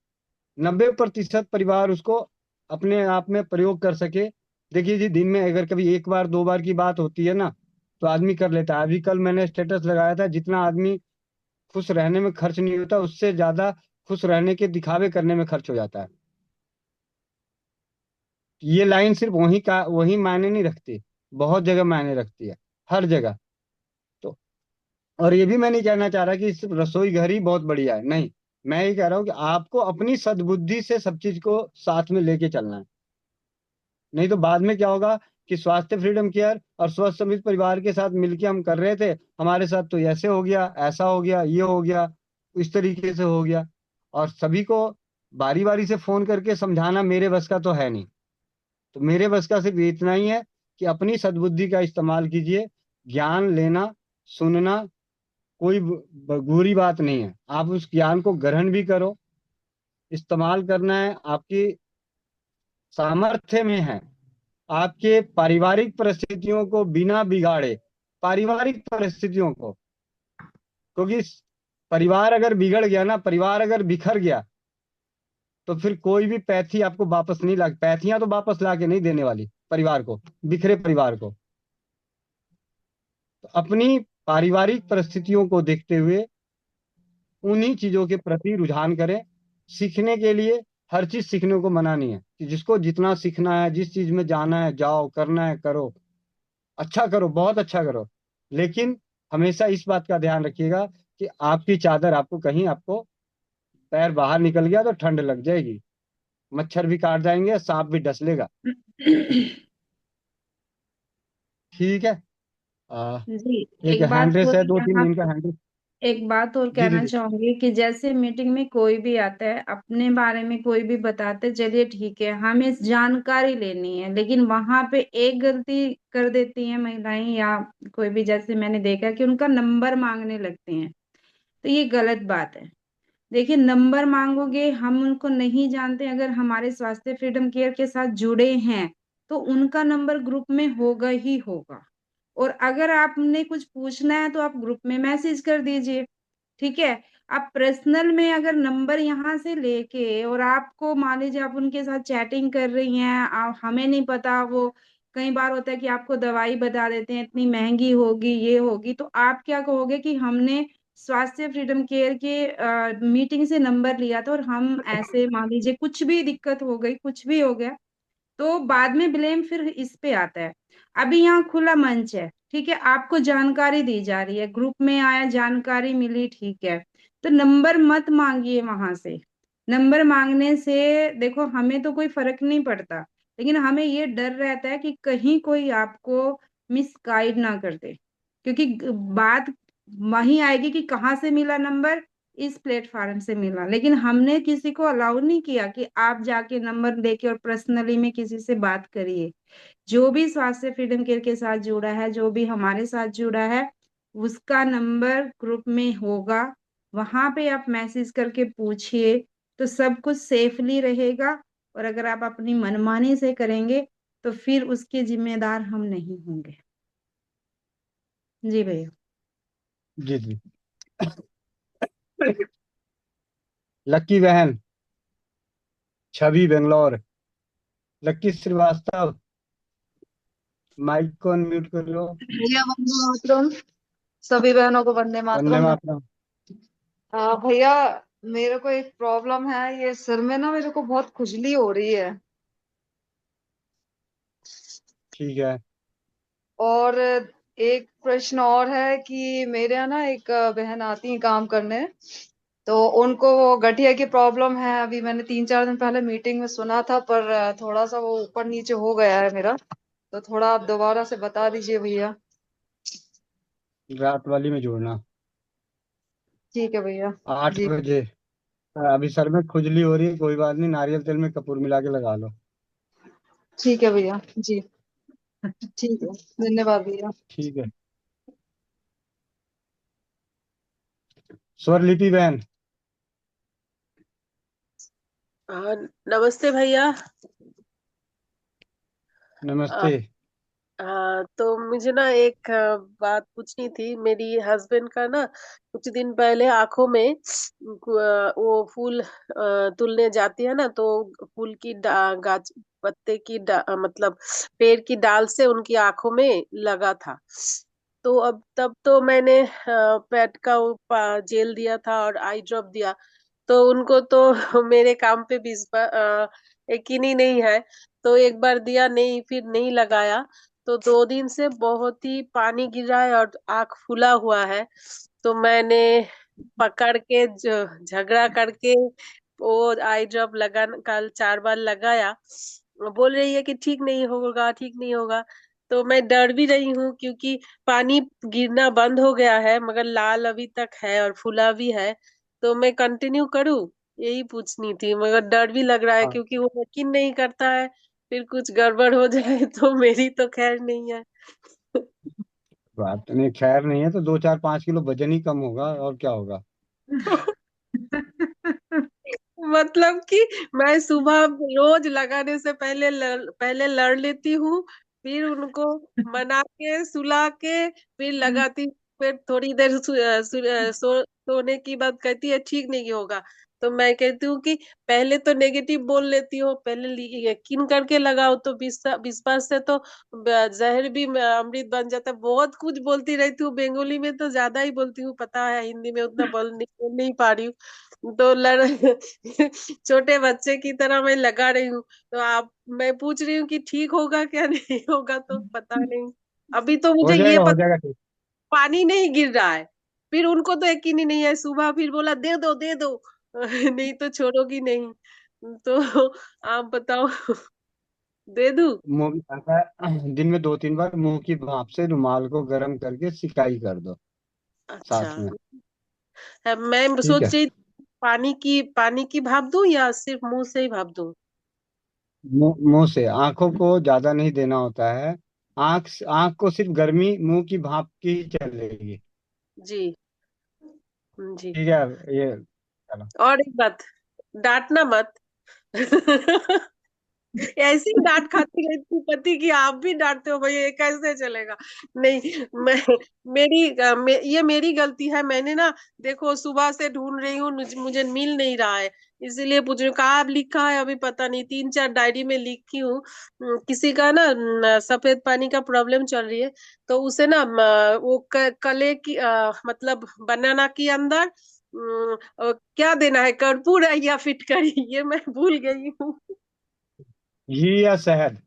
90% परिवार उसको अपने आप में प्रयोग कर सके। देखिए जी, दिन में अगर कभी एक बार दो बार की बात होती है ना, तो आदमी कर लेता है। अभी कल मैंने स्टेटस लगाया था, जितना आदमी खुश रहने में खर्च नहीं होता, उससे ज्यादा खुश रहने के दिखावे करने में खर्च हो जाता है। ये लाइन सिर्फ वही मायने नहीं रखती, बहुत जगह मायने रखती है, हर जगह। तो और ये भी मैं नहीं कहना चाह रहा कि सिर्फ रसोई घर ही बहुत बढ़िया है, नहीं। मैं ये कह रहा हूँ कि आपको अपनी सद्बुद्धि से सब चीज को साथ में लेके चलना है। नहीं तो बाद में क्या होगा कि स्वास्थ्य फ्रीडम केयर और स्वस्थ समृद्ध परिवार के साथ मिलके हम कर रहे थे, हमारे साथ तो ऐसे हो गया, ऐसा हो गया, ये हो गया, इस तरीके से हो गया। और सभी को बारी बारी से फोन करके समझाना मेरे बस का तो है नहीं। तो मेरे बस का सिर्फ इतना ही है कि अपनी सद्बुद्धि का इस्तेमाल कीजिए। ज्ञान लेना, सुनना कोई बुरी बात नहीं है। आप उस ज्ञान को ग्रहण भी करो, इस्तेमाल करना है, आपकी सामर्थ्य में है। आपके पारिवारिक परिस्थितियों को बिना बिगाड़े, पारिवारिक परिस्थितियों को, क्योंकि परिवार अगर बिगड़ गया ना, परिवार अगर बिखर गया, तो फिर कोई भी पैथी आपको वापस नहीं ला, पैथियां तो वापस ला के नहीं देने वाली परिवार को, बिखरे परिवार को। तो अपनी पारिवारिक परिस्थितियों को देखते हुए उन्हीं चीजों के प्रति रुझान करें। सीखने के लिए हर चीज सीखने को मना नहीं है, कि जिसको जितना सीखना है, जिस चीज में जाना है जाओ, करना है करो, अच्छा करो, बहुत अच्छा करो। लेकिन हमेशा इस बात का ध्यान रखिएगा कि आपकी चादर, आपको कहीं आपको पैर बाहर निकल गया तो ठंड लग जाएगी, मच्छर भी काट जाएंगे, सांप भी डस लेगा। ठीक है। आ, जी, एक एक बात हैंड रेस और है, 2-3 यहाँ दिन का हैंड रेस। एक बात और जी कहना दीदी। चाहूंगी कि जैसे मीटिंग में कोई भी आता है, अपने बारे में कोई भी बताते हैं, चलिए ठीक है, हमें जानकारी लेनी है, लेकिन वहां पे एक गलती कर देती हैं महिलाएं या कोई भी, जैसे मैंने देखा कि उनका नंबर मांगने लगते हैं। तो ये गलत बात है। देखिए, नंबर मांगोगे, हम उनको नहीं जानते, अगर हमारे स्वास्थ्य फ्रीडम केयर के साथ जुड़े हैं तो उनका नंबर ग्रुप में होगा ही होगा। और अगर आपने कुछ पूछना है तो आप ग्रुप में मैसेज कर दीजिए, ठीक है। आप पर्सनल में अगर नंबर यहाँ से लेके और आपको मान लीजिए आप उनके साथ चैटिंग कर रही हैं, हमें नहीं पता, वो कई बार होता है कि आपको दवाई बता देते हैं इतनी महंगी होगी ये होगी, तो आप क्या कहोगे कि हमने स्वास्थ्य फ्रीडम केयर के मीटिंग से नंबर लिया था और हम ऐसे मान लीजिए कुछ भी दिक्कत हो गई, कुछ भी हो गया, तो बाद में ब्लेम फिर इस पे आता है। अभी यहाँ खुला मंच है, ठीक है, आपको जानकारी दी जा रही है, ग्रुप में आया, जानकारी मिली, ठीक है, तो नंबर मत मांगिए वहां से। नंबर मांगने से देखो हमें तो कोई फर्क नहीं पड़ता, लेकिन हमें ये डर रहता है कि कहीं कोई आपको मिसगाइड ना कर दे, क्योंकि बात वही आएगी कि कहाँ से मिला नंबर, इस प्लेटफॉर्म से मिला, लेकिन हमने किसी को अलाउ नहीं किया कि आप जाके नंबर लेके और पर्सनली में किसी से बात करिए। जो भी स्वास्थ्य फ्रीडम केयर के साथ जुड़ा है, जो भी हमारे साथ जुड़ा है, उसका नंबर ग्रुप में होगा, वहां पे आप मैसेज करके पूछिए, तो सब कुछ सेफली रहेगा। और अगर आप अपनी मनमानी से करेंगे तो फिर उसके जिम्मेदार हम नहीं होंगे। जी भैया। जी जी। लक्की बहन, छवि बेंगलोर, लक्की श्रीवास्तव, माइक को अनम्यूट कर लो। भैया वंदे मातरम। सभी बहनों को वंदे वंदे मातरम। मातरम। भैया मेरे को एक प्रॉब्लम है, ये सिर में ना मेरे को बहुत खुजली हो रही है, ठीक है। और एक प्रश्न और है कि मेरे यहाँ ना एक बहन आती है काम करने, तो उनको वो गठिया की प्रॉब्लम है। अभी मैंने 3-4 दिन पहले मीटिंग में सुना था, पर थोड़ा सा वो ऊपर नीचे हो गया है मेरा, तो थोड़ा आप दोबारा से बता दीजिए भैया। रात वाली में जोड़ना, ठीक है भैया। 8 जी बजे। अभी सर में खुजली हो रही है, कोई बात नहीं, नारियल तेल में कपूर मिला के लगा लो। ठीक है भैया। जी ठीक है, धन्यवाद भैया। ठीक है। स्वरलिपि बहन। हाँ, नमस्ते भैया। नमस्ते। तो मुझे ना एक बात पूछनी थी। मेरी हस्बैंड का ना कुछ दिन पहले आंखों में वो फूल तुलने जाती है ना, तो फूल की गाछ पत्ते की मतलब पेड़ की डाल से उनकी आंखों में लगा था। तो अब तब तो मैंने पेट का वो जेल दिया था और आई ड्रॉप दिया, तो उनको तो मेरे काम पे यकीन ही नहीं है। तो एक बार दिया, नहीं फिर नहीं लगाया, तो 2 दिन से बहुत ही पानी गिरा है और आंख फूला हुआ है। तो मैंने पकड़ के झगड़ा करके वो आई ड्रॉप लगा, कल 4 बार लगाया। बोल रही है कि ठीक नहीं होगा, ठीक नहीं होगा। तो मैं डर भी रही हूँ क्योंकि पानी गिरना बंद हो गया है, मगर लाल अभी तक है और फूला भी है। तो मैं कंटिन्यू करूँ, यही पूछनी थी, मगर डर भी लग रहा है हाँ, क्योंकि वो यकीन नहीं करता है, फिर कुछ गड़बड़ हो जाए तो मेरी तो खैर नहीं है। बात नहीं, खैर नहीं है तो 2 4 5 किलो वजन ही कम होगा, और क्या होगा। मतलब कि मैं सुबह रोज लगाने से पहले पहले लड़ लेती हूँ, फिर उनको मना के सुला के फिर लगाती हूँ। फिर थोड़ी देर सोने की बात कहती है ठीक नहीं होगा, तो मैं कहती हूँ कि पहले तो नेगेटिव बोल लेती हो, पहले यकीन करके लगाओ, तो विश्वास से तो जहर भी अमृत बन जाता है। बहुत कुछ बोलती रहती हूँ, बंगाली में तो ज्यादा ही बोलती हूँ, पता है, हिंदी में उतना बोल नहीं पा रही हूँ। तो छोटे बच्चे की तरह मैं लगा रही हूँ। तो आप, मैं पूछ रही हूँ कि ठीक होगा क्या नहीं होगा, तो पता नहीं। अभी तो मुझे ये हो पता जाएगा ठीक। पानी नहीं गिर रहा है, फिर उनको तो यकीन ही नहीं है। सुबह फिर बोला दे दो दे दो नहीं तो छोड़ोगी नहीं। तो आप बताओ, दे दूं? मुंह की ऐसा है, दिन में 2 3 बार मुंह की भाप से रुमाल को गर्म करके सिकाई कर दो अच्छा। सांस में। मैं ठीक सोच है। रही पानी की भाप दूं या सिर्फ मुंह से ही भाप दूं? मुंह से, आंखों को ज्यादा नहीं देना होता है। आंख आंख को सिर्फ गर्मी मुंह की भाप की ही चलेगी। जी। जी। ठीक है। ये चलो। और एक बात, डांटना मत ऐसी ही डांट खाती गई थी पति की, आप भी डांटते हो भैया, ये कैसे चलेगा। नहीं, ये मेरी गलती है। मैंने ना, देखो सुबह से ढूंढ रही हूँ, मुझे मिल नहीं रहा है, इसीलिए पूछ रही हूँ कहाँ लिखा है, अभी पता नहीं। 3-4 डायरी में लिखी हूँ। किसी का ना सफेद पानी का प्रॉब्लम चल रही है, तो उसे ना वो कले की मतलब बनाना के अंदर क्या देना है, कर्पूर है या फिटकरी, ये मैं भूल गई हूँ। घी या शहद?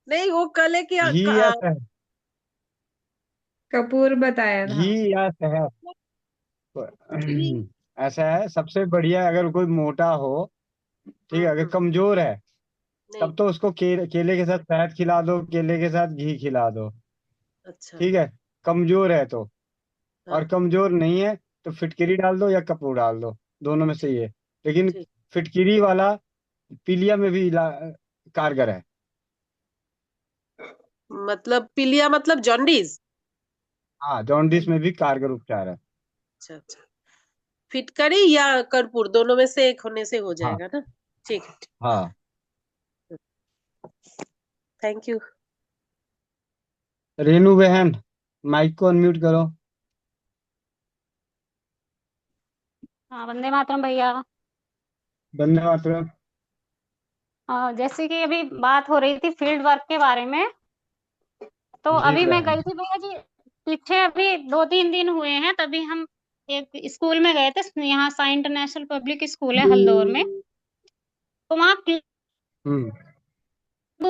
नहीं, वो कले की घी या शहद? कपूर बताया घी था। या शहद? ऐसा है, सबसे बढ़िया अगर कोई मोटा हो, ठीक है, अगर कमजोर है नहीं। तब तो उसको केले के साथ शहद खिला दो, केले के साथ घी खिला दो, अच्छा। ठीक है, कमजोर है तो। हाँ। और कमजोर नहीं है तो फिटकरी डाल दो या कपूर डाल दो, दोनों में से ये। लेकिन ठीक। फिटकरी वाला पीलिया में भी कारगर है। मतलब पीलिया मतलब जॉन्डिस? हाँ, जॉन्डिस में भी कारगर उपचार है। अच्छा अच्छा। फिटकरी या कर्पूर, दोनों में से एक होने से हो हाँ जाएगा ना? ठीक है। हाँ। Thank you. रेनू बहन, माइक को अनम्यूट करो। हाँ, वंदे मातरम भैया। वंदे मातरम। जैसे कि अभी बात हो रही थी फील्ड वर्क के बारे में, तो जी अभी मैं बहन। गई थी भैया जी। पीछे अभी 2-3 दिन हुए हैं, तभी हम एक स्कूल में गए थे, यहाँ साई इंटरनेशनल पब्लिक स्कूल है हल्दौर में। तो वहाँ क्लब हम्म।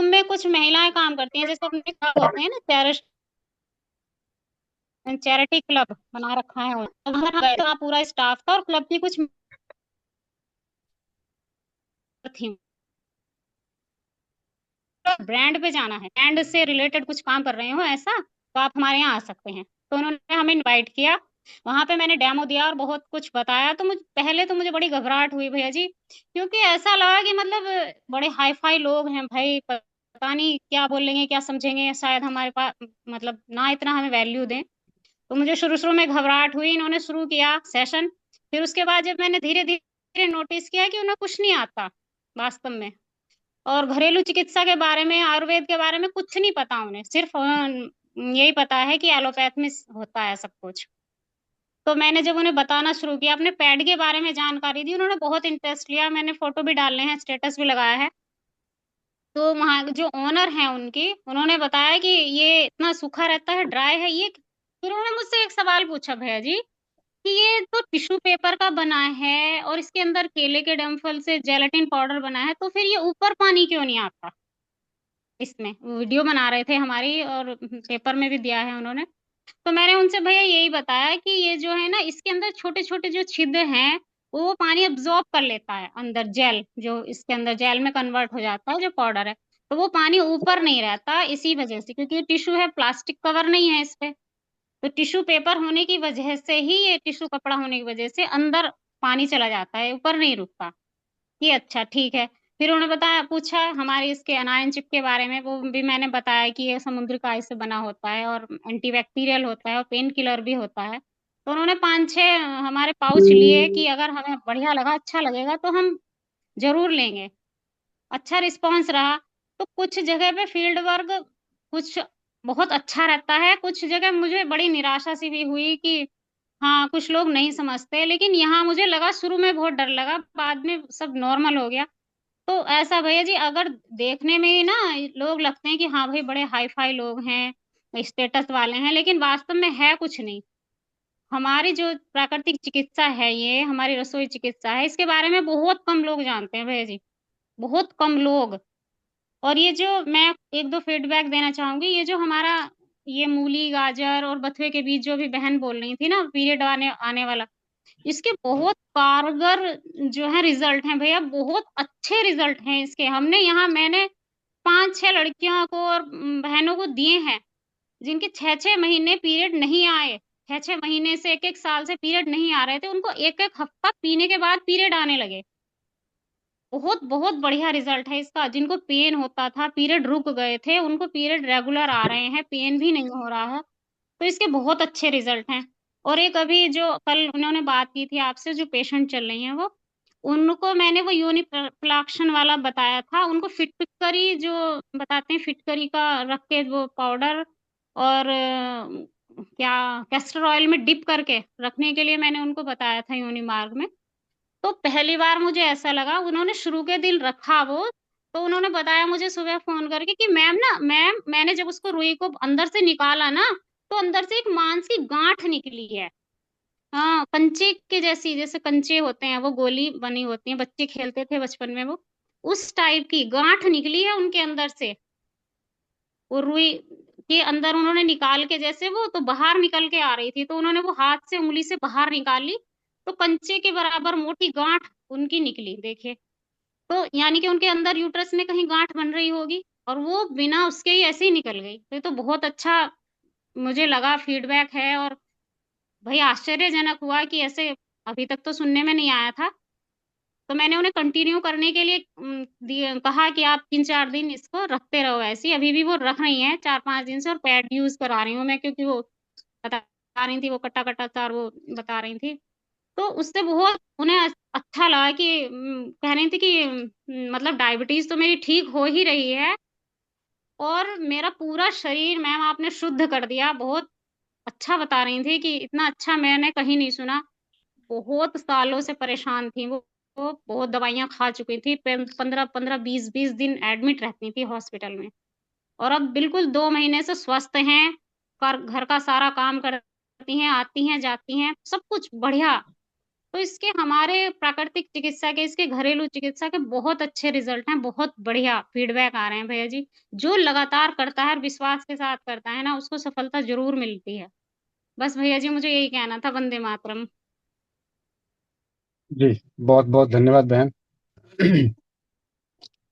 में कुछ महिलाएं काम करती हैं, जैसे अपने क्लब होते हैं ना, चैरिटी क्लब बना रखा है उन्होंने। तो वहाँ गए, तो वहाँ पूरा स्टाफ था और क्लब की कुछ थी। ब्रांड पे जाना है, ब्रांड से रिलेटेड कुछ काम कर रहे हो ऐसा, तो आप हमारे यहाँ आ सकते हैं। तो उन्होंने हमें इनवाइट किया, वहां पे मैंने डेमो दिया और बहुत कुछ बताया। तो मुझे पहले तो मुझे बड़ी घबराहट हुई भैया जी, क्योंकि ऐसा लगा कि मतलब बड़े हाई फाई लोग हैं भाई, पता नहीं क्या बोलेंगे क्या समझेंगे, शायद हमारे पास मतलब ना इतना हमें वैल्यू दें। तो मुझे शुरू शुरू में घबराहट हुई। इन्होंने शुरू किया सेशन, फिर उसके बाद जब मैंने धीरे धीरे नोटिस किया कि उन्हें कुछ नहीं आता वास्तव में, और घरेलू चिकित्सा के बारे में, आयुर्वेद के बारे में कुछ नहीं पता उन्हें, सिर्फ यही पता है कि एलोपैथ में होता है सब कुछ। तो मैंने जब उन्हें बताना शुरू किया, अपने पैड के बारे में जानकारी दी, उन्होंने बहुत इंटरेस्ट लिया। मैंने फोटो भी डालने हैं, स्टेटस भी लगाया है। तो वहाँ जो ओनर है उनकी, उन्होंने बताया कि ये इतना सूखा रहता है, ड्राई है ये। फिर उन्होंने मुझसे एक सवाल पूछा भैया जी, कि ये तो टिश्यू पेपर का बना है और इसके अंदर केले के डंठल से जेलेटिन पाउडर बना है, तो फिर ये ऊपर पानी क्यों नहीं आता? इसमें वीडियो बना रहे थे हमारी, और पेपर में भी दिया है उन्होंने। तो मैंने उनसे भैया यही बताया कि ये जो है ना, इसके अंदर छोटे छोटे जो छिद्र हैं, वो पानी अब्जॉर्ब कर लेता है अंदर, जेल जो इसके अंदर जेल में कन्वर्ट हो जाता है जो पाउडर है, तो वो पानी ऊपर नहीं रहता इसी वजह से, क्योंकि ये टिश्यू है, प्लास्टिक कवर नहीं है इस पे। तो टिश्यू पेपर होने की वजह से ही, ये टिश्यू कपड़ा होने की वजह से अंदर पानी चला जाता है, ऊपर नहीं रुकता। ये अच्छा ठीक है। फिर उन्होंने बताया, पूछा हमारे इसके अनायन चिप के बारे में, वो भी मैंने बताया कि ये समुद्र काई से बना होता है और एंटीबैक्टीरियल होता है और पेन किलर भी होता है। तो उन्होंने 5-6 हमारे पाउच लिए कि अगर हमें बढ़िया लगा, अच्छा लगेगा तो हम जरूर लेंगे। अच्छा रिस्पॉन्स रहा। तो कुछ जगह पे फील्ड वर्क कुछ बहुत अच्छा रहता है, कुछ जगह मुझे बड़ी निराशा सी भी हुई कि हाँ कुछ लोग नहीं समझते। लेकिन यहाँ मुझे लगा, शुरू में बहुत डर लगा, बाद में सब नॉर्मल हो गया। तो ऐसा भैया जी, अगर देखने में ही ना लोग लगते हैं कि हाँ भाई बड़े हाई फाई लोग हैं, स्टेटस वाले हैं, लेकिन वास्तव में है कुछ नहीं। हमारी जो प्राकृतिक चिकित्सा है, ये हमारी रसोई चिकित्सा है, इसके बारे में बहुत कम लोग जानते हैं भैया जी, बहुत कम लोग। और ये जो मैं एक दो फीडबैक देना चाहूंगी, ये जो हमारा ये मूली गाजर और बथुए के बीच जो भी बहन बोल रही थी ना, पीरियड आने आने वाला, इसके बहुत कारगर जो है रिजल्ट हैं भैया, बहुत अच्छे रिजल्ट हैं इसके। हमने यहाँ, मैंने 5-6 लड़कियों को और बहनों को दिए हैं, जिनके 6-6 महीने पीरियड नहीं आए, 6-6 महीने से 1-1 साल से पीरियड नहीं आ रहे थे, उनको 1-1 हफ्ता पीने के बाद पीरियड आने लगे। बहुत बहुत बढ़िया रिजल्ट है इसका। जिनको पेन होता था, पीरियड रुक गए थे, उनको पीरियड रेगुलर आ रहे हैं, पेन भी नहीं हो रहा है। तो इसके बहुत अच्छे रिजल्ट हैं। और एक अभी जो कल उन्होंने बात की थी आपसे, जो पेशेंट चल रही हैं, वो उनको मैंने वो यूनिप्लाक्शन वाला बताया था, उनको फिटकरी जो बताते हैं, फिटकरी का रख के वो पाउडर और क्या कैस्टर ऑयल में डिप करके रखने के लिए मैंने उनको बताया था यूनिमार्ग में। तो पहली बार मुझे ऐसा लगा, उन्होंने शुरू के दिन रखा वो, तो उन्होंने बताया मुझे सुबह फ़ोन करके कि मैम मैंने जब उसको रुई को अंदर से निकाला ना, तो अंदर से एक मांस की गाँठ निकली है। हाँ, कंचे के जैसी, जैसे कंचे होते हैं वो गोली बनी होती है, बच्चे खेलते थे बचपन में वो, उस टाइप की गाँठ निकली है उनके अंदर से। वो रुई के अंदर उन्होंने निकाल के जैसे वो तो बाहर निकल के आ रही थी, तो उन्होंने वो हाथ से उँगली से बाहर निकाली, तो कंचे के बराबर मोटी गाँठ उनकी निकली, देखिए। तो यानी कि उनके अंदर यूट्रस में कहीं गाँठ बन रही होगी और वो बिना उसके ही ऐसे ही निकल गई। तो ये तो बहुत अच्छा मुझे लगा फीडबैक है, और भाई आश्चर्यजनक हुआ कि ऐसे अभी तक तो सुनने में नहीं आया था। तो मैंने उन्हें कंटिन्यू करने के लिए कहा कि आप 3-4 दिन इसको रखते रहो ऐसे ही। अभी भी वो रख रही हैं 4-5 दिन से, और पैड यूज़ करा रही हूँ मैं, क्योंकि वो बता रही थी, वो कटा-कटा तार वो बता रही थी। तो उससे बहुत उन्हें अच्छा लगा कि कह रही थी कि मतलब डायबिटीज़ तो मेरी ठीक हो ही रही है, और मेरा पूरा शरीर मैम आपने शुद्ध कर दिया। बहुत अच्छा बता रही थी कि इतना अच्छा मैंने कहीं नहीं सुना। बहुत सालों से परेशान थी वो बहुत दवाइयाँ खा चुकी थी। 15-15, 20-20 दिन एडमिट रहती थी हॉस्पिटल में, और अब बिल्कुल 2 महीने से स्वस्थ हैं, कर घर का सारा काम करती हैं, आती हैं, जाती हैं, सब कुछ बढ़िया। तो इसके हमारे प्राकृतिक चिकित्सा के, इसके घरेलू चिकित्सा के बहुत अच्छे रिज़ल्ट हैं, बहुत बढ़िया फीडबैक आ रहे हैं भैया जी। जो लगातार करता है और विश्वास के साथ करता है ना, उसको सफलता ज़रूर मिलती है। बस भैया जी मुझे यही कहना था, वंदे मातरम। जी, बहुत बहुत धन्यवाद बहन।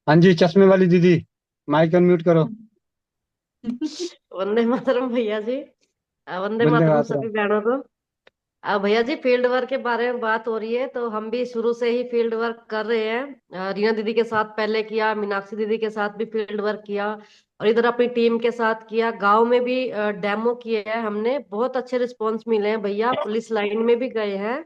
हाँ जी, चश्मे वाली दीदी, माइक अनम्यूट करो। वंदे मातरम भैया जी। वंदे वंदे मातरम मातरम। सभी बहनों को। भैया जी, फील्ड वर्क के बारे में बात हो रही है, तो हम भी शुरू से ही फील्ड वर्क कर रहे हैं। रीना दीदी के साथ पहले किया, मीनाक्षी दीदी के साथ भी फील्ड वर्क किया, और इधर अपनी टीम के साथ किया। गांव में भी डेमो किए हैं हमने, बहुत अच्छे रिस्पॉन्स मिले हैं भैया। पुलिस लाइन में भी गए हैं,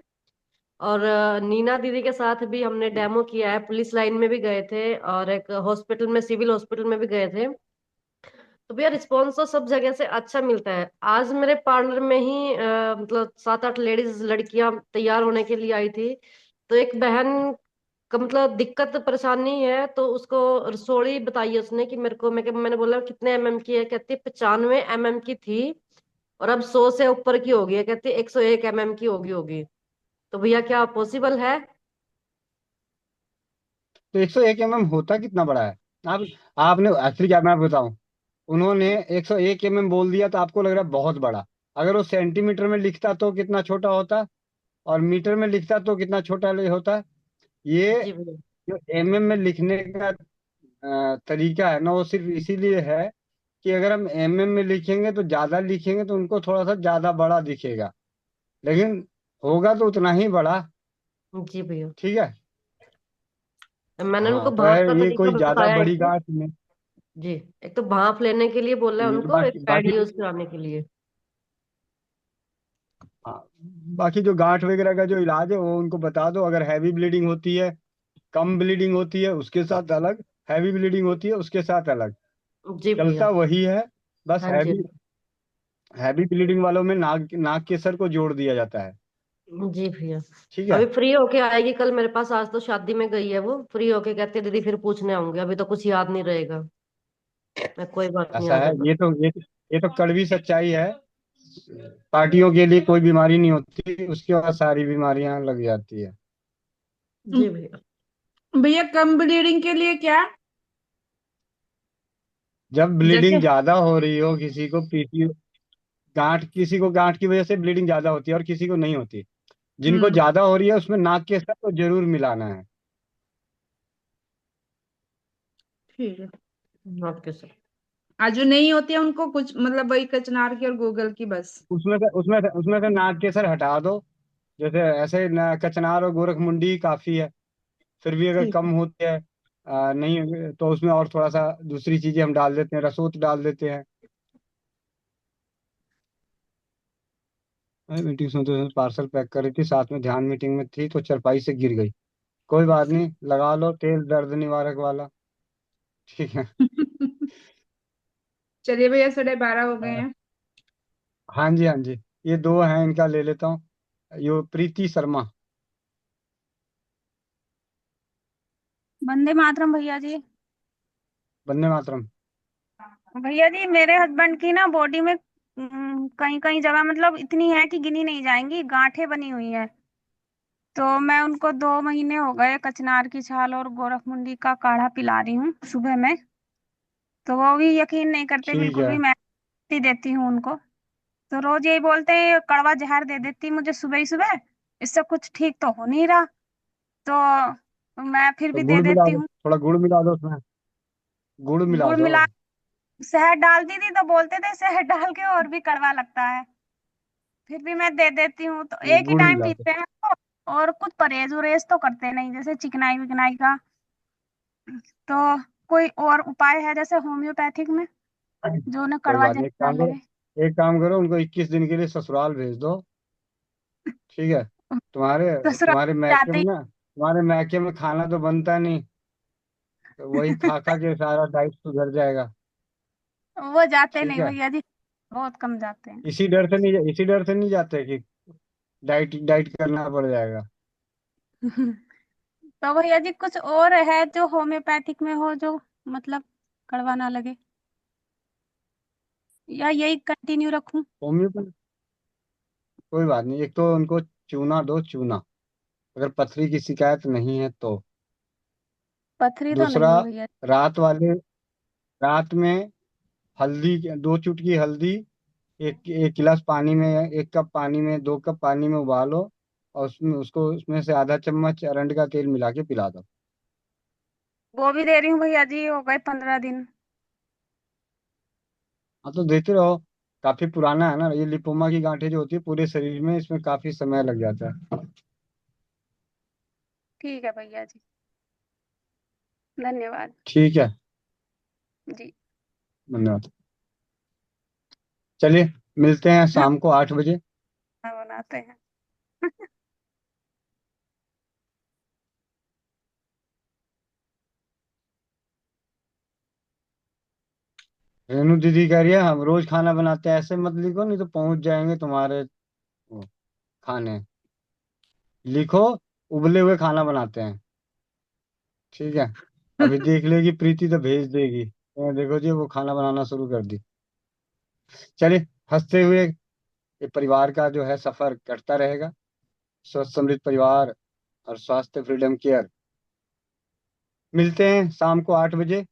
और नीना दीदी के साथ भी हमने डेमो किया है, पुलिस लाइन में भी गए थे, और एक हॉस्पिटल में, सिविल हॉस्पिटल में भी गए थे। तो भैया रिस्पॉन्स तो सब जगह से अच्छा मिलता है। आज मेरे पार्लर में ही मतलब 7-8 लेडीज लड़कियां तैयार होने के लिए आई थी। तो एक बहन का मतलब दिक्कत परेशानी है, तो उसको रसोड़ी बताई उसने कि मेरे को, मैंने बोला कितने एमएम की है, कहती 95 एमएम की थी, और अब 100 से ऊपर की हो गई है, कहती 101 एमएम की होगी होगी। तो भैया क्या पॉसिबल है? तो 101 होता कितना बड़ा है? आप आपने एक्चुअली, क्या मैं बताऊं, उन्होंने 101 बोल दिया तो आपको लग रहा है बहुत बड़ा। अगर वो सेंटीमीटर में लिखता तो कितना छोटा होता, और मीटर में लिखता तो कितना छोटा होता। ये जी भैया। जो में लिखने का तरीका है ना, वो सिर्फ इसीलिए है कि अगर हम में लिखेंगे तो ज्यादा लिखेंगे तो उनको थोड़ा सा ज्यादा बड़ा दिखेगा, लेकिन होगा तो उतना ही बड़ा। जी भैया, ठीक है। मैंने उनको हाँ, तो भाप का ये तरीका कोई ज्यादा बताया एक बड़ी तो। गांठ नहीं। जी, एक तो भाप लेने के लिए बोला है उनको, और एक बाकी पैड बाकी यूज कराने के लिए। हाँ, बाकी जो गांठ वगैरह का जो इलाज है वो उनको बता दो। अगर हैवी ब्लीडिंग होती है, कम ब्लीडिंग होती है उसके साथ अलग, हैवी ब्लीडिंग होती है उसके साथ अलग, जी भैया। चलता वही है। बस हाँ जी। हैवी हैवी ब्लीडिंग वालों में नाक नाक के सर को जोड़ दिया जाता है। जी भैया। ठीक अभी है। फ्री होके आएगी कल मेरे पास, आज तो शादी में गई है वो। फ्री होके कहती है दीदी फिर पूछने आऊंगी, अभी तो कुछ याद नहीं रहेगा। मैं कोई बात नहीं, ऐसा आ है, जाना। ये तो कड़वी सच्चाई है। पार्टियों के लिए कोई बीमारी नहीं होती, उसके बाद सारी बीमारियां लग जाती है। जी भैया। भैया कम ब्लीडिंग के लिए क्या? जब जैसे ब्लीडिंग ज्यादा हो रही हो, किसी को पीसी गांठ, किसी को गांठ की वजह से ब्लीडिंग ज्यादा होती है और किसी को नहीं होती। जिनको हम्म, ज्यादा हो रही है उसमें नाक के साथ तो जरूर मिलाना है। ठीक है। Okay sir. आज जो नहीं होती है उनको कुछ मतलब वही कचनार की और गूगल की बस। उसमें से नाक के सर हटा दो। जैसे ऐसे कचनार और गोरखमुंडी काफी है। फिर भी अगर ठीक कम है। होती है, नहीं तो उसमें और थोड़ा सा दूसरी चीजें हम डाल देते हैं, रसोत डाल देते हैं। मीटिंग सुनते सुनते पार्सल पैक कर रही थी, साथ में ध्यान मीटिंग में थी तो चारपाई से गिर गई। कोई बात नहीं, लगा लो तेल दर्द निवारक वाला। ठीक है। चलिए भैया 12:30 हो गए हैं। हाँ जी, हाँ जी। ये दो हैं, इनका ले लेता हूँ। यो प्रीति शर्मा। वंदे मातरम भैया जी। वंदे मातरम। भैया जी मेरे हस्बैंड की ना बॉडी में कहीं कहीं जगह मतलब इतनी है कि गिनी नहीं जाएंगी, गांठें बनी हुई है। तो मैं उनको 2 महीने हो गए कचनार की छाल और गोरखमुंडी का काढ़ा पिला रही हूँ सुबह में। तो वो भी यकीन नहीं करते ठीक बिल्कुल है। भी। मैं ही देती हूँ उनको। तो रोज यही बोलते हैं "ये कड़वा जहर दे देती मुझे सुबह ही सुबह, इससे कुछ ठीक तो हो नहीं रहा"। तो मैं फिर तो भी दे गुड़ मिला देती दो, हूँ। थोड़ा गुड़ मिला दो उसमें। गुड़ मिला गुड़ दो। मिला शहद डालती थी तो बोलते थे शहद डाल के और भी कड़वा लगता है। फिर भी मैं दे देती हूँ। तो नहीं, एक ही गुड़ टाइम मिला दो। पीते हैं वो, और कुछ परहेज वरहेज तो करते नहीं, जैसे चिकनाई विकनाई का। तो कोई और उपाय है जैसे होम्योपैथिक में जो उन्हें कोई कड़वा बात नहीं, जहर ना लगे? एक काम करो, उनको 21 दिन के लिए ससुराल भेज दो। ठीक है। तुम्हारे ससुराल तुम्हारे मैके जाते में ही ना, तुम्हारे मैके में खाना तो बनता नहीं, तो वही खा खा के सारा डाइट सुधर जाएगा। वो जाते ठीक नहीं है। भैया जी, बहुत कम जाते हैं। इसी डर से नहीं जाते कि डाइट डाइट करना पड़ जाएगा। तो भैया जी कुछ और है जो होम्योपैथिक में हो जो मतलब कड़वा ना लगे, या यही कंटिन्यू रखूं? होम्योपैथ कोई बात नहीं, एक तो उनको चूना दो, चूना, अगर पथरी की शिकायत नहीं है तो। पथरी तो दूसरा, नहीं है भैया। रात वाले रात में हल्दी, 2 चुटकी हल्दी, एक एक गिलास पानी में, 1 कप पानी में, 2 कप पानी में उबालो, और उसमें से आधा चम्मच अरंड का तेल मिला के पिला दो। वो भी दे रही हूँ भैया जी, हो गए 15 दिन। हाँ तो देते रहो। काफी पुराना है ना ये, लिपोमा की गांठें जो होती है पूरे शरीर में, इसमें काफी समय लग जाता है। ठीक है भैया जी, धन्यवाद। ठीक है। जी। धन्यवाद। चलिए, मिलते हैं शाम को 8 बजे। बनाते हैं। रेनू दीदी कह रही है हम रोज खाना बनाते हैं, ऐसे मत लिखो नहीं तो पहुंच जाएंगे तुम्हारे वो, खाने। लिखो, उबले हुए खाना बनाते हैं। ठीक है। अभी देख लेगी प्रीति तो भेज देगी, तो देखो जी वो खाना बनाना शुरू कर दी। चलिए, हंसते हुए ये परिवार का जो है सफर कटता रहेगा। स्वस्थ समृद्ध परिवार और स्वास्थ्य फ्रीडम केयर। मिलते हैं शाम को 8 बजे।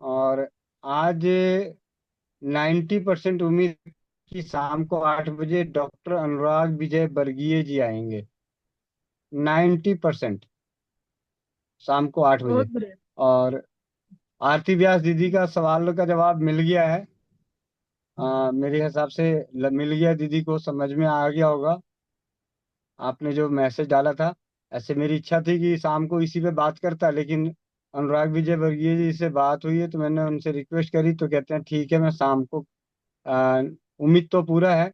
और आज 90% उम्मीद कि शाम को 8 बजे डॉक्टर अनुराग विजय वर्गीय जी आएंगे। 90% शाम को 8 बजे। बहुत बढ़िया। और आरती व्यास दीदी का सवाल का जवाब मिल गया है। मेरे हिसाब से मिल गया, दीदी को समझ में आ गया होगा आपने जो मैसेज डाला था। ऐसे मेरी इच्छा थी कि शाम को इसी पे बात करता, लेकिन अनुराग विजय वर्गीय जी से बात हुई है तो मैंने उनसे रिक्वेस्ट करी, तो कहते हैं ठीक है मैं शाम को। आ, उम्मीद तो पूरा है,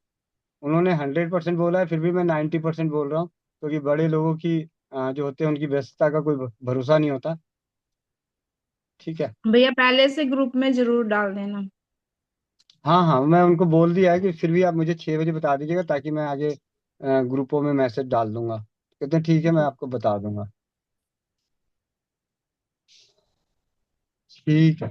उन्होंने 100% बोला है, फिर भी मैं 90% बोल रहा हूँ, क्योंकि बड़े लोगों की जो होते हैं उनकी व्यस्तता का कोई भरोसा नहीं होता। ठीक है। भैया पहले से ग्रुप में जरूर डाल देना। हाँ हाँ, मैं उनको बोल दिया है कि फिर भी आप मुझे 6 बजे बता दीजिएगा, ताकि मैं आगे ग्रुपों में मैसेज डाल दूंगा। कहते हैं ठीक है, मैं आपको बता दूंगा। ठीक है।